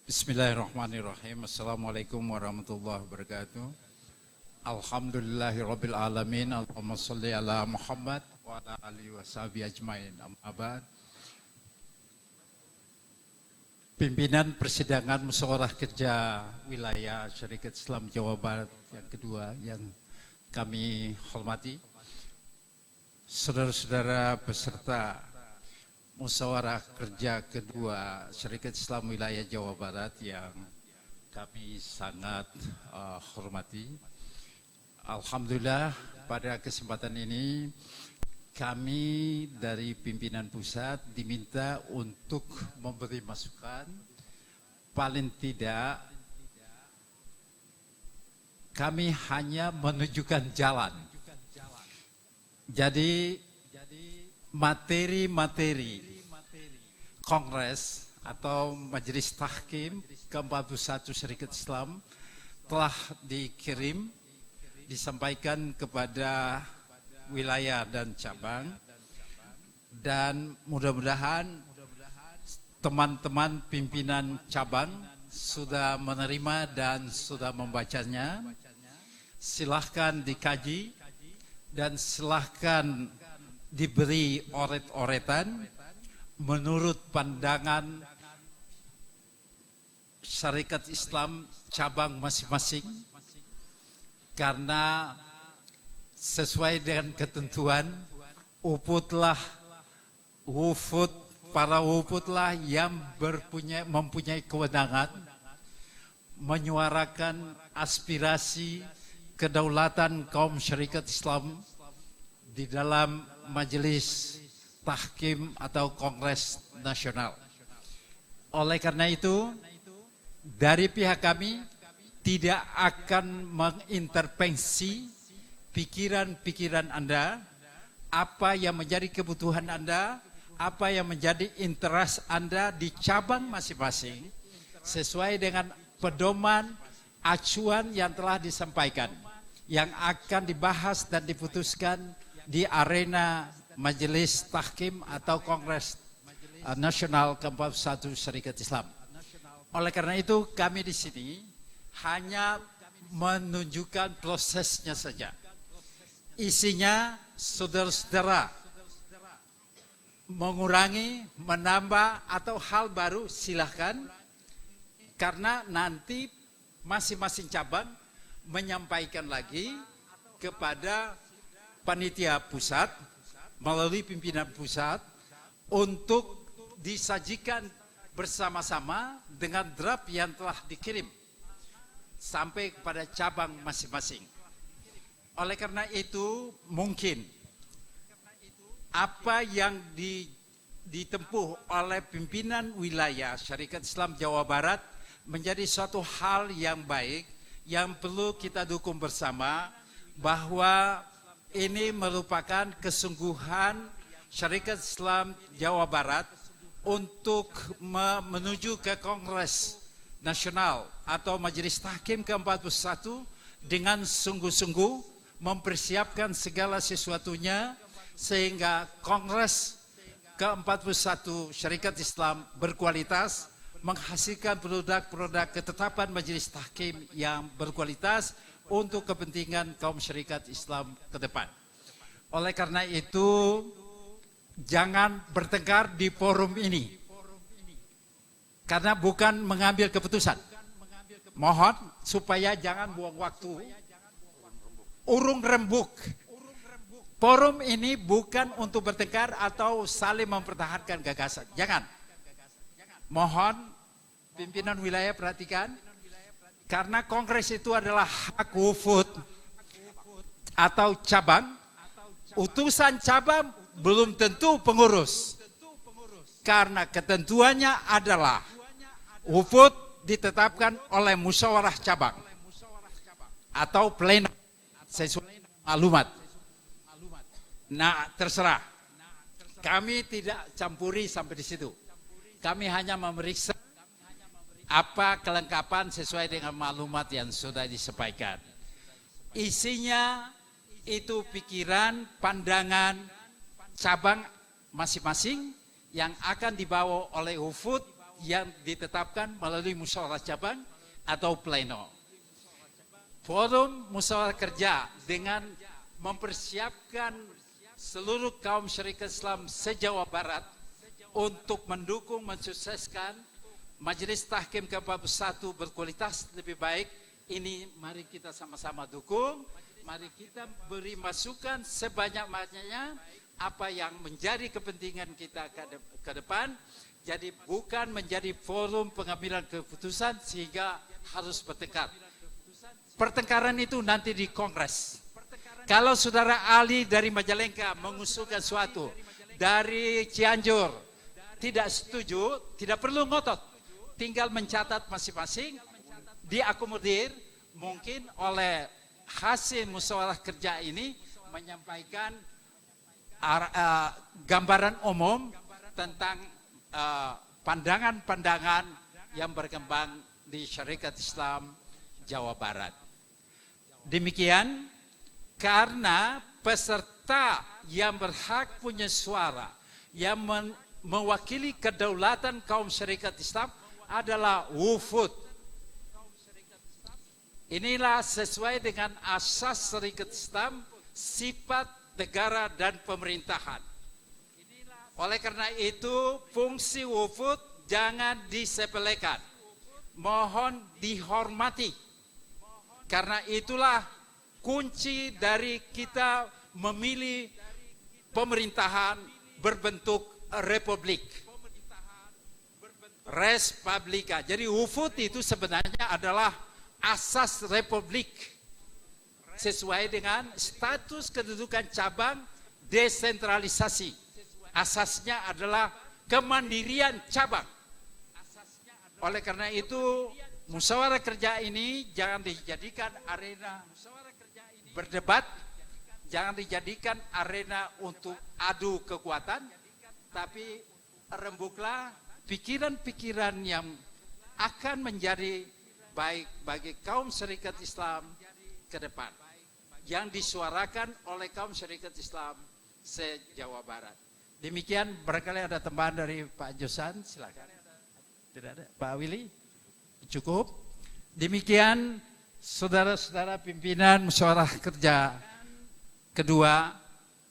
Bismillahirrahmanirrahim. Assalamualaikum warahmatullahi wabarakatuh. Alhamdulillahirabbil alamin. Allahumma shalli ala Muhammad wa ala alihi washabihi ajmain. Amma ba'd. Pimpinan persidangan musyawarah kerja wilayah Syarikat Islam Jawa Barat yang kedua yang kami hormati, saudara-saudara peserta musyawarah kerja kedua Syarikat Islam Wilayah Jawa Barat yang kami sangat hormati. Alhamdulillah, pada kesempatan ini kami dari pimpinan pusat diminta untuk memberi masukan, paling tidak kami hanya menunjukkan jalan. Jadi materi-materi Kongres atau Majelis Tahkim ke-41 Syarikat Islam telah dikirim disampaikan kepada wilayah dan cabang, dan mudah-mudahan teman-teman pimpinan cabang sudah menerima dan sudah membacanya. Silahkan dikaji dan silahkan diberi oret-oretan menurut pandangan Syarikat Islam cabang masing-masing, karena sesuai dengan ketentuan para wufudlah yang mempunyai kewenangan menyuarakan aspirasi kedaulatan kaum syarikat Islam di dalam majelis tahkim atau kongres nasional. Oleh karena itu, dari pihak kami tidak akan mengintervensi pikiran-pikiran Anda, apa yang menjadi kebutuhan Anda, apa yang menjadi interest Anda di cabang masing-masing, sesuai dengan pedoman acuan yang telah disampaikan, yang akan dibahas dan diputuskan di arena Majelis Tahkim atau Kongres Nasional ke-41 Syarikat Islam. Oleh karena itu kami di sini hanya menunjukkan prosesnya saja. Isinya saudara-saudara mengurangi, menambah atau hal baru silahkan, karena nanti masing-masing cabang menyampaikan lagi kepada panitia pusat melalui pimpinan pusat untuk disajikan bersama-sama dengan draft yang telah dikirim sampai kepada cabang masing-masing. Oleh karena itu mungkin apa yang ditempuh oleh pimpinan wilayah Syarikat Islam Jawa Barat menjadi suatu hal yang baik yang perlu kita dukung bersama, bahwa ini merupakan kesungguhan Syarikat Islam Jawa Barat untuk menuju ke Kongres Nasional atau Majelis Tahkim ke-41 dengan sungguh-sungguh mempersiapkan segala sesuatunya sehingga Kongres ke-41 Syarikat Islam berkualitas, menghasilkan produk-produk ketetapan Majelis Tahkim yang berkualitas untuk kepentingan kaum syarikat Islam ke depan. Oleh karena itu, jangan bertengkar di forum ini, karena bukan mengambil keputusan. Mohon supaya jangan buang waktu, urung rembuk. Forum ini bukan untuk bertengkar atau saling mempertahankan gagasan. Jangan. Mohon pimpinan wilayah perhatikan, karena kongres itu adalah hak wufud atau cabang. Utusan cabang belum tentu pengurus, karena ketentuannya adalah wufud ditetapkan oleh musyawarah cabang atau pleno sesuai maklumat. Nah, terserah. Kami tidak campuri sampai di situ. Kami hanya memeriksa apa kelengkapan sesuai dengan maklumat yang sudah disampaikan. Isinya itu pikiran, pandangan cabang masing-masing yang akan dibawa oleh wufud yang ditetapkan melalui musyawarah cabang atau pleno. Forum musyawarah kerja dengan mempersiapkan seluruh kaum syarikat Islam se-Jawa Barat untuk mendukung mensukseskan Majelis Tahkim ke-41 berkualitas lebih baik. Ini mari kita sama-sama dukung, mari kita beri masukan sebanyak-banyaknya apa yang menjadi kepentingan kita ke depan. Jadi bukan menjadi forum pengambilan keputusan sehingga harus bertengkar. Pertengkaran itu nanti di kongres. Kalau saudara Ali dari Majalengka mengusulkan suatu, dari Cianjur tidak setuju, tidak perlu ngotot, tinggal mencatat masing-masing, diakomodir mungkin oleh hasil musyawarah kerja ini menyampaikan gambaran umum tentang pandangan-pandangan yang berkembang di Syarikat Islam Jawa Barat. Demikian karena peserta yang berhak punya suara, yang mewakili kedaulatan kaum syarikat Islam adalah wufud. Inilah sesuai dengan asas syarikat Islam, sifat negara dan pemerintahan. Oleh karena itu, fungsi wufud jangan disepelekan. Mohon dihormati. Karena itulah kunci dari kita memilih pemerintahan berbentuk republik. Res publica. Jadi wufud itu sebenarnya adalah asas republik. Sesuai dengan status kedudukan cabang desentralisasi. Asasnya adalah kemandirian cabang. Oleh karena itu, musyawarah kerja ini jangan dijadikan arena berdebat, jangan dijadikan arena untuk adu kekuatan, tapi rembuklah pikiran-pikiran yang akan menjadi baik bagi kaum syarikat Islam ke depan, yang disuarakan oleh kaum syarikat Islam se-Jawa Barat. Demikian, barangkali ada tambahan dari Pak Josan, silakan. Tidak ada. Pak Willy, cukup. Demikian, saudara-saudara pimpinan musyawarah kerja kedua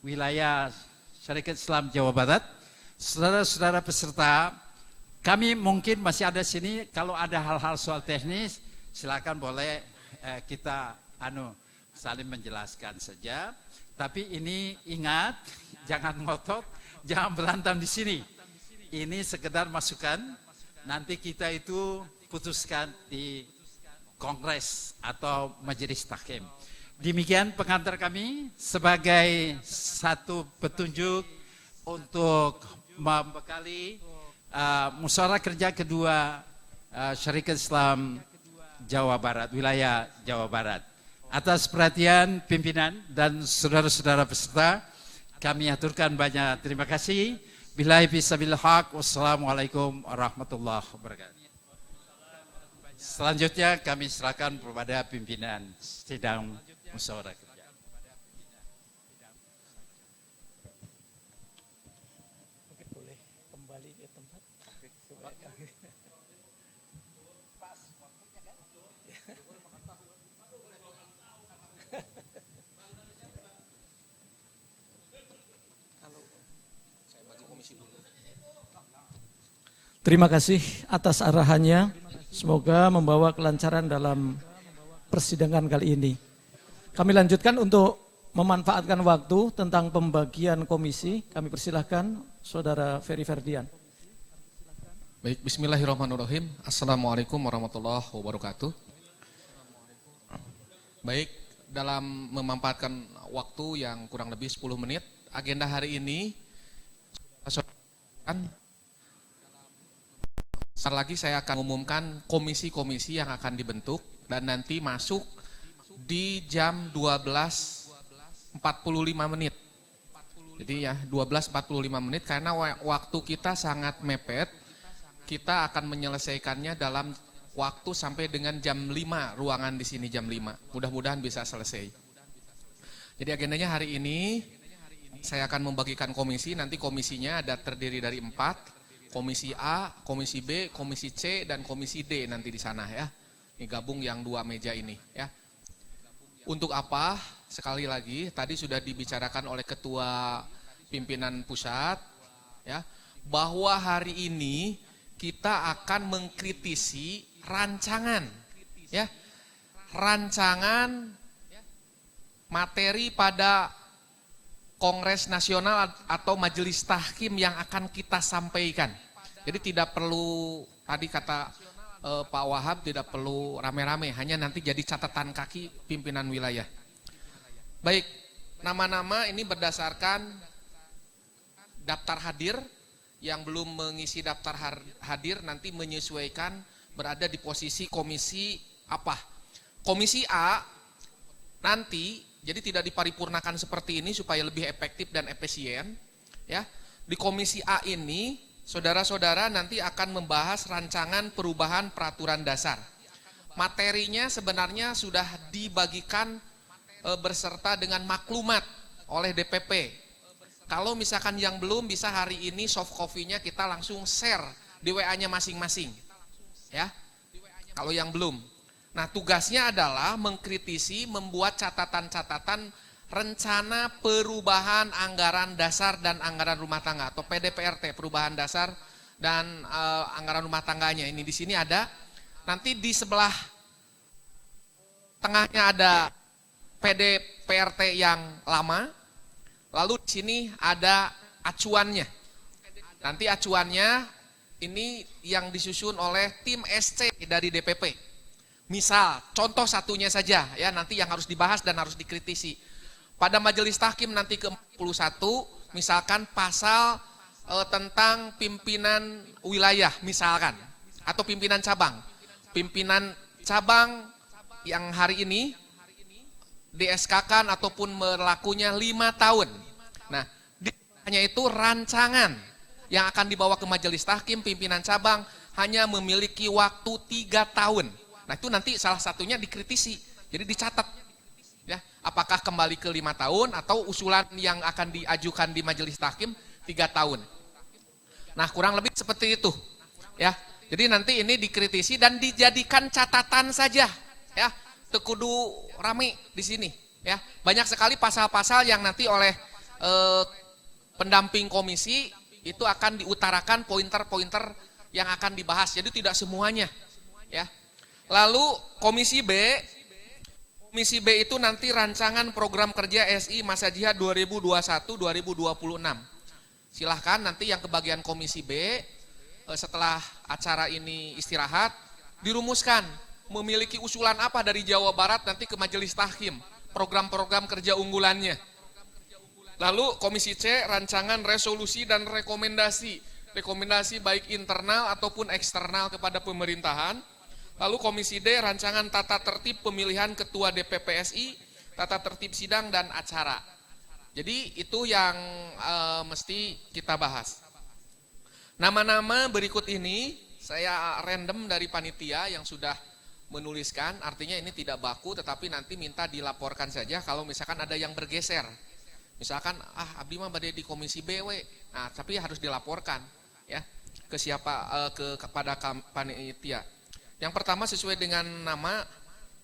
wilayah Syarikat Islam Jawa Barat, saudara-saudara peserta, kami mungkin masih ada sini. Kalau ada hal-hal soal teknis, silakan boleh kita saling menjelaskan saja. Tapi ini ingat, jangan ngotot, jangan berantem di sini. Ini sekedar masukan. Nanti kita itu putuskan di kongres atau majelis tahkim. Demikian pengantar kami sebagai satu petunjuk untuk membekali musyawarah kerja kedua Syarikat Islam Jawa Barat, wilayah Jawa Barat. Atas perhatian pimpinan dan saudara-saudara peserta, kami aturkan banyak terima kasih. Billahi fisabilil haq, wassalamualaikum warahmatullahi wabarakatuh. Selanjutnya kami serahkan kepada pimpinan sidang musyawarah kerja. Boleh kembali ke tempat. Terima kasih atas arahannya. Semoga membawa kelancaran dalam persidangan kali ini. Kami lanjutkan untuk memanfaatkan waktu tentang pembagian komisi. Kami persilahkan Saudara Ferry Ferdian. Baik, bismillahirrahmanirrahim. Assalamualaikum warahmatullahi wabarakatuh. Baik, dalam memanfaatkan waktu yang kurang lebih 10 menit, agenda hari ini, sebentar lagi saya akan umumkan komisi-komisi yang akan dibentuk dan nanti masuk di jam 12.45 menit. Jadi ya 12.45 menit karena waktu kita sangat mepet. Kita akan menyelesaikannya dalam waktu sampai dengan jam 5, ruangan di sini jam 5. Mudah-mudahan bisa selesai. Jadi agendanya hari ini saya akan membagikan komisi, nanti komisinya ada terdiri dari 4. Komisi A, Komisi B, Komisi C, dan Komisi D nanti di sana ya. Ini gabung yang 2 meja ini ya. Untuk apa? Sekali lagi, tadi sudah dibicarakan oleh Ketua Pimpinan Pusat ya, bahwa hari ini kita akan mengkritisi rancangan ya. Rancangan materi pada Kongres Nasional atau Majelis Tahkim yang akan kita sampaikan. Jadi tidak perlu, tadi kata Pak Wahab, tidak perlu rame-rame, hanya nanti jadi catatan kaki pimpinan wilayah. Baik, nama-nama ini berdasarkan daftar hadir, yang belum mengisi daftar hadir nanti menyesuaikan berada di posisi komisi apa. Komisi A nanti, jadi tidak diparipurnakan seperti ini supaya lebih efektif dan efisien. Ya, di komisi A ini, saudara-saudara nanti akan membahas rancangan perubahan peraturan dasar. Materinya sebenarnya sudah dibagikan berserta dengan maklumat oleh DPP. Kalau misalkan yang belum, bisa hari ini soft copy-nya kita langsung share di WA-nya masing-masing. Ya. Kalau yang belum. Nah, tugasnya adalah mengkritisi, membuat catatan-catatan rencana perubahan anggaran dasar dan anggaran rumah tangga atau PDPRT, perubahan dasar dan anggaran rumah tangganya. Ini di sini ada. Nanti di sebelah tengahnya ada PDPRT yang lama. Lalu di sini ada acuannya. Nanti acuannya ini yang disusun oleh tim SC dari DPP. Misal, contoh satunya saja ya, nanti yang harus dibahas dan harus dikritisi. Pada majelis tahkim nanti ke-41, misalkan pasal tentang pimpinan wilayah misalkan, atau pimpinan cabang. Pimpinan cabang yang hari ini di-SK-kan ataupun berlakunya 5 tahun. Nah, hanya itu rancangan yang akan dibawa ke majelis tahkim pimpinan cabang hanya memiliki waktu 3 tahun. Nah, itu nanti salah satunya dikritisi. Jadi dicatat. Ya, apakah kembali ke 5 tahun atau usulan yang akan diajukan di majelis tahkim 3 tahun. Nah, kurang lebih seperti itu. Ya. Jadi nanti ini dikritisi dan dijadikan catatan saja, ya. Tekudu rame di sini, ya. Banyak sekali pasal-pasal yang nanti oleh pendamping komisi itu akan diutarakan pointer-pointer yang akan dibahas. Jadi tidak semuanya, ya. Lalu Komisi B itu nanti rancangan program kerja SI masa jihad 2021-2026. Silahkan nanti yang kebagian Komisi B setelah acara ini istirahat dirumuskan memiliki usulan apa dari Jawa Barat nanti ke majelis tahkim, program-program kerja unggulannya. Lalu Komisi C rancangan resolusi dan rekomendasi baik internal ataupun eksternal kepada pemerintahan. Lalu Komisi D rancangan tata tertib pemilihan ketua DPPSI, tata tertib sidang dan acara. Jadi itu yang mesti kita bahas. Nama-nama berikut ini saya random dari panitia yang sudah menuliskan, artinya ini tidak baku tetapi nanti minta dilaporkan saja kalau misalkan ada yang bergeser. Misalkan abdi mah bade di Komisi B we. Nah, tapi harus dilaporkan ya ke siapa kepada panitia. Yang pertama sesuai dengan nama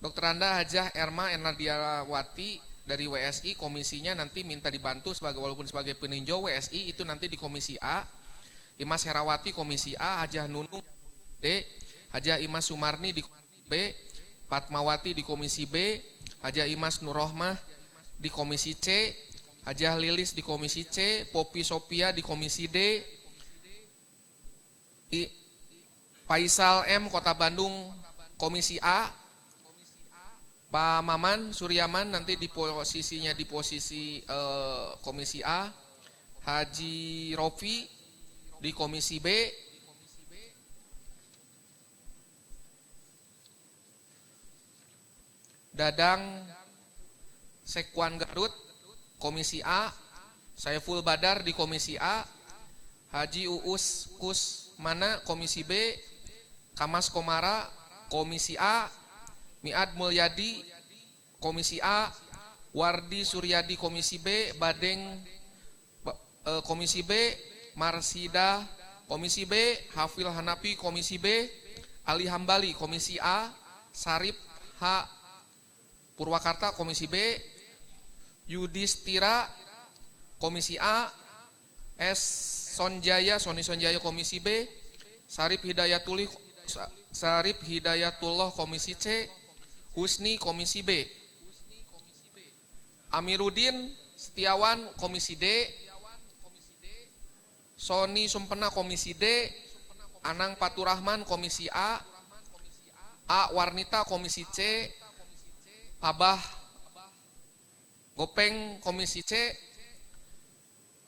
Dr. Anda Hajah Erma Enardiawati dari WSI, komisinya nanti minta dibantu walaupun sebagai peninjau WSI itu nanti di Komisi A. Imas Herawati Komisi A, Hajah Nunung D, Hajah Imas Sumarni di Komisi B, Fatmawati di Komisi B, Hajah Imas Nurrohmah di Komisi C, Hajah Lilis di Komisi C, Popi Sophia di Komisi D, Faisal M Kota Bandung Komisi A, Pak Maman Suryaman nanti di posisinya di posisi Komisi A, Haji Rofi di Komisi B, Dadang Sekwan Garut Komisi A, Saiful Badar di Komisi A, Haji Uus Kusmana Komisi B, Kamas Komara Komisi A, Mi'ad Mulyadi Komisi A, Wardi Suryadi Komisi B, Badeng Komisi B, Marsida Komisi B, Hafil Hanapi Komisi B, Ali Hambali Komisi A, Sarip H Purwakarta Komisi B, Yudhistira Komisi A, Sony Sonjaya Komisi B, Sarip Hidayatullah Komisi C, Husni Komisi B, Amiruddin Setiawan Komisi D, Sony Sumpena Komisi D, Anang Paturahman Komisi A Warnita Komisi C, Abah Gopeng Komisi C,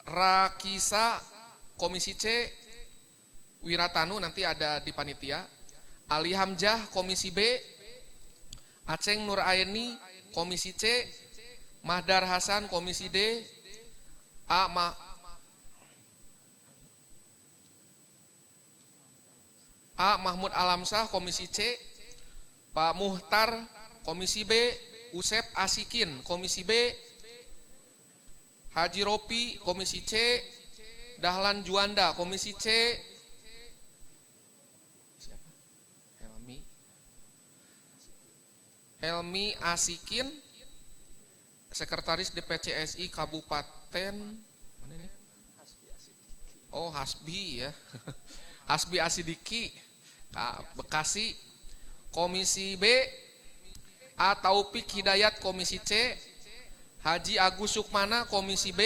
Rakisa Komisi C, Wiratanu nanti ada di panitia, Ali Hamzah Komisi B, Aceng Nuraini Komisi C, Mahdar Hasan Komisi D, Mahmud Alamsah Komisi C, Pak Muhtar Komisi B, Usep Asikin. Komisi B, Haji Ropi. Komisi C, Dahlan Juanda. Komisi C, siapa? Helmi Asikin. Sekretaris DPCSI Kabupaten mana ini? Oh, Hasbi ya. Hasbi Asidiki, Bekasi. Komisi B, A. Taufik Hidayat. Komisi C, Haji Agus Sukmana. Komisi B,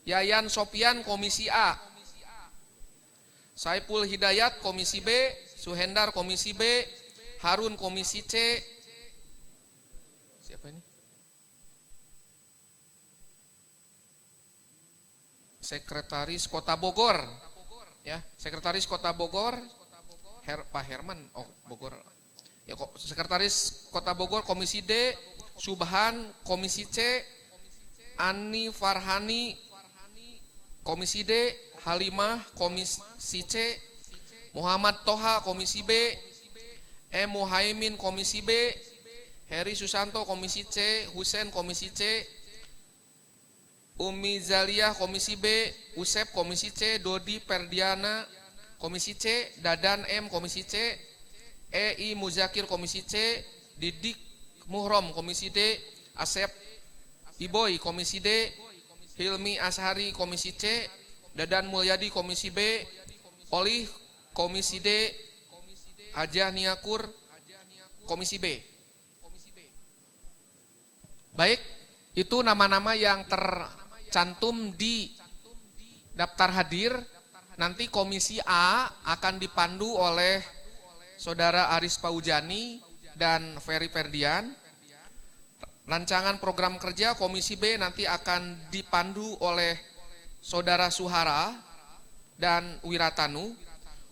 Yayan Sopian. Komisi A, Saiful Hidayat. Komisi B, Suhendar. Komisi B, Harun. Komisi C, siapa ini? Sekretaris Kota Bogor, ya, Sekretaris Kota Bogor, Pak Herman, oh Bogor, ya kok Sekretaris Kota Bogor. Komisi D, Subhan. Komisi C, Ani Farhani. Komisi D, Halimah. Komisi C, Muhammad Toha. Komisi B, Muhaimin. Komisi B, Heri Susanto. Komisi C, Husen. Komisi C, Umi Zaliyah. Komisi B, Usep. Komisi C, Dodi Perdiana. Komisi C, Dadan M. Komisi C, EI Muzakir. Komisi C, Didik Muhrom. Komisi D, Asep Iboy. Komisi D, Hilmi Ashari. Komisi C, Dadan Mulyadi. Komisi B, Olih. Komisi D, Hajah Niakur. Komisi B. Baik, itu nama-nama yang tercantum di daftar hadir. Nanti Komisi A akan dipandu oleh Saudara Aris Paujani dan Ferry Ferdian. Rancangan program kerja Komisi B nanti akan dipandu oleh Saudara Suhara dan Wiratanu.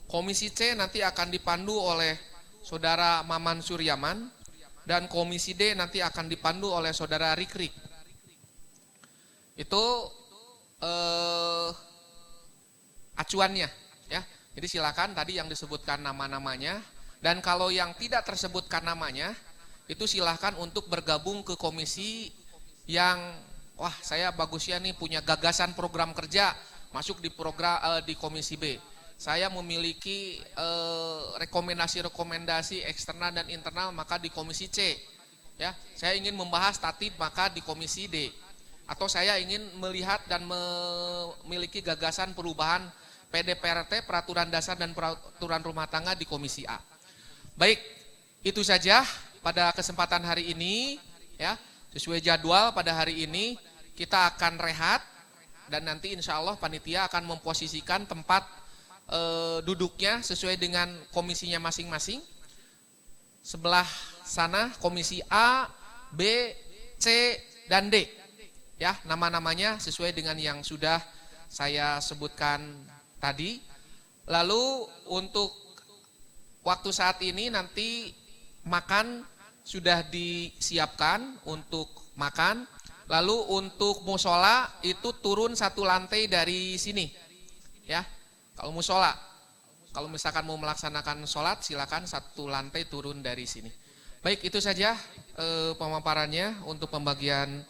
Komisi C nanti akan dipandu oleh Saudara Maman Suryaman. Dan Komisi D nanti akan dipandu oleh Saudara Rikrik. Itu acuannya, ya. Jadi silakan tadi yang disebutkan nama-namanya, dan kalau yang tidak tersebutkan namanya, itu silakan untuk bergabung ke komisi yang, wah saya bagusnya nih punya gagasan program kerja, masuk di Komisi B. Saya memiliki rekomendasi-rekomendasi eksternal dan internal, maka di Komisi C. Ya, saya ingin membahas tatib, maka di Komisi D. Atau saya ingin melihat dan memiliki gagasan perubahan PDPRT, peraturan dasar dan peraturan rumah tangga di Komisi A. Baik, itu saja pada kesempatan hari ini, ya. Sesuai jadwal pada hari ini kita akan rehat dan nanti insya Allah panitia akan memposisikan tempat duduknya sesuai dengan komisinya masing-masing. Sebelah sana Komisi A, B, C, dan D. Ya, nama-namanya sesuai dengan yang sudah saya sebutkan tadi. Lalu untuk waktu saat ini nanti makan sudah disiapkan untuk makan. Lalu untuk musola itu turun 1 lantai dari sini. Ya, kalau musola, kalau misalkan mau melaksanakan sholat silakan 1 lantai turun dari sini. Baik, itu saja pemaparannya untuk pembagian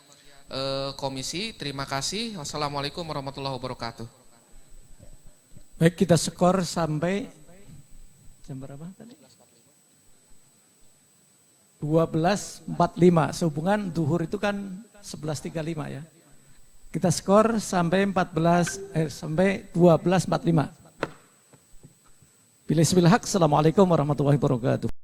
komisi. Terima kasih. Wassalamualaikum warahmatullahi wabarakatuh. Baik, kita skor sampai jam berapa tadi? 12.45. Sehubungan duhur itu kan 11.35 ya. Kita skor sampai 12.45. Bismillahirrahmanirrahim. Assalamualaikum warahmatullahi wabarakatuh.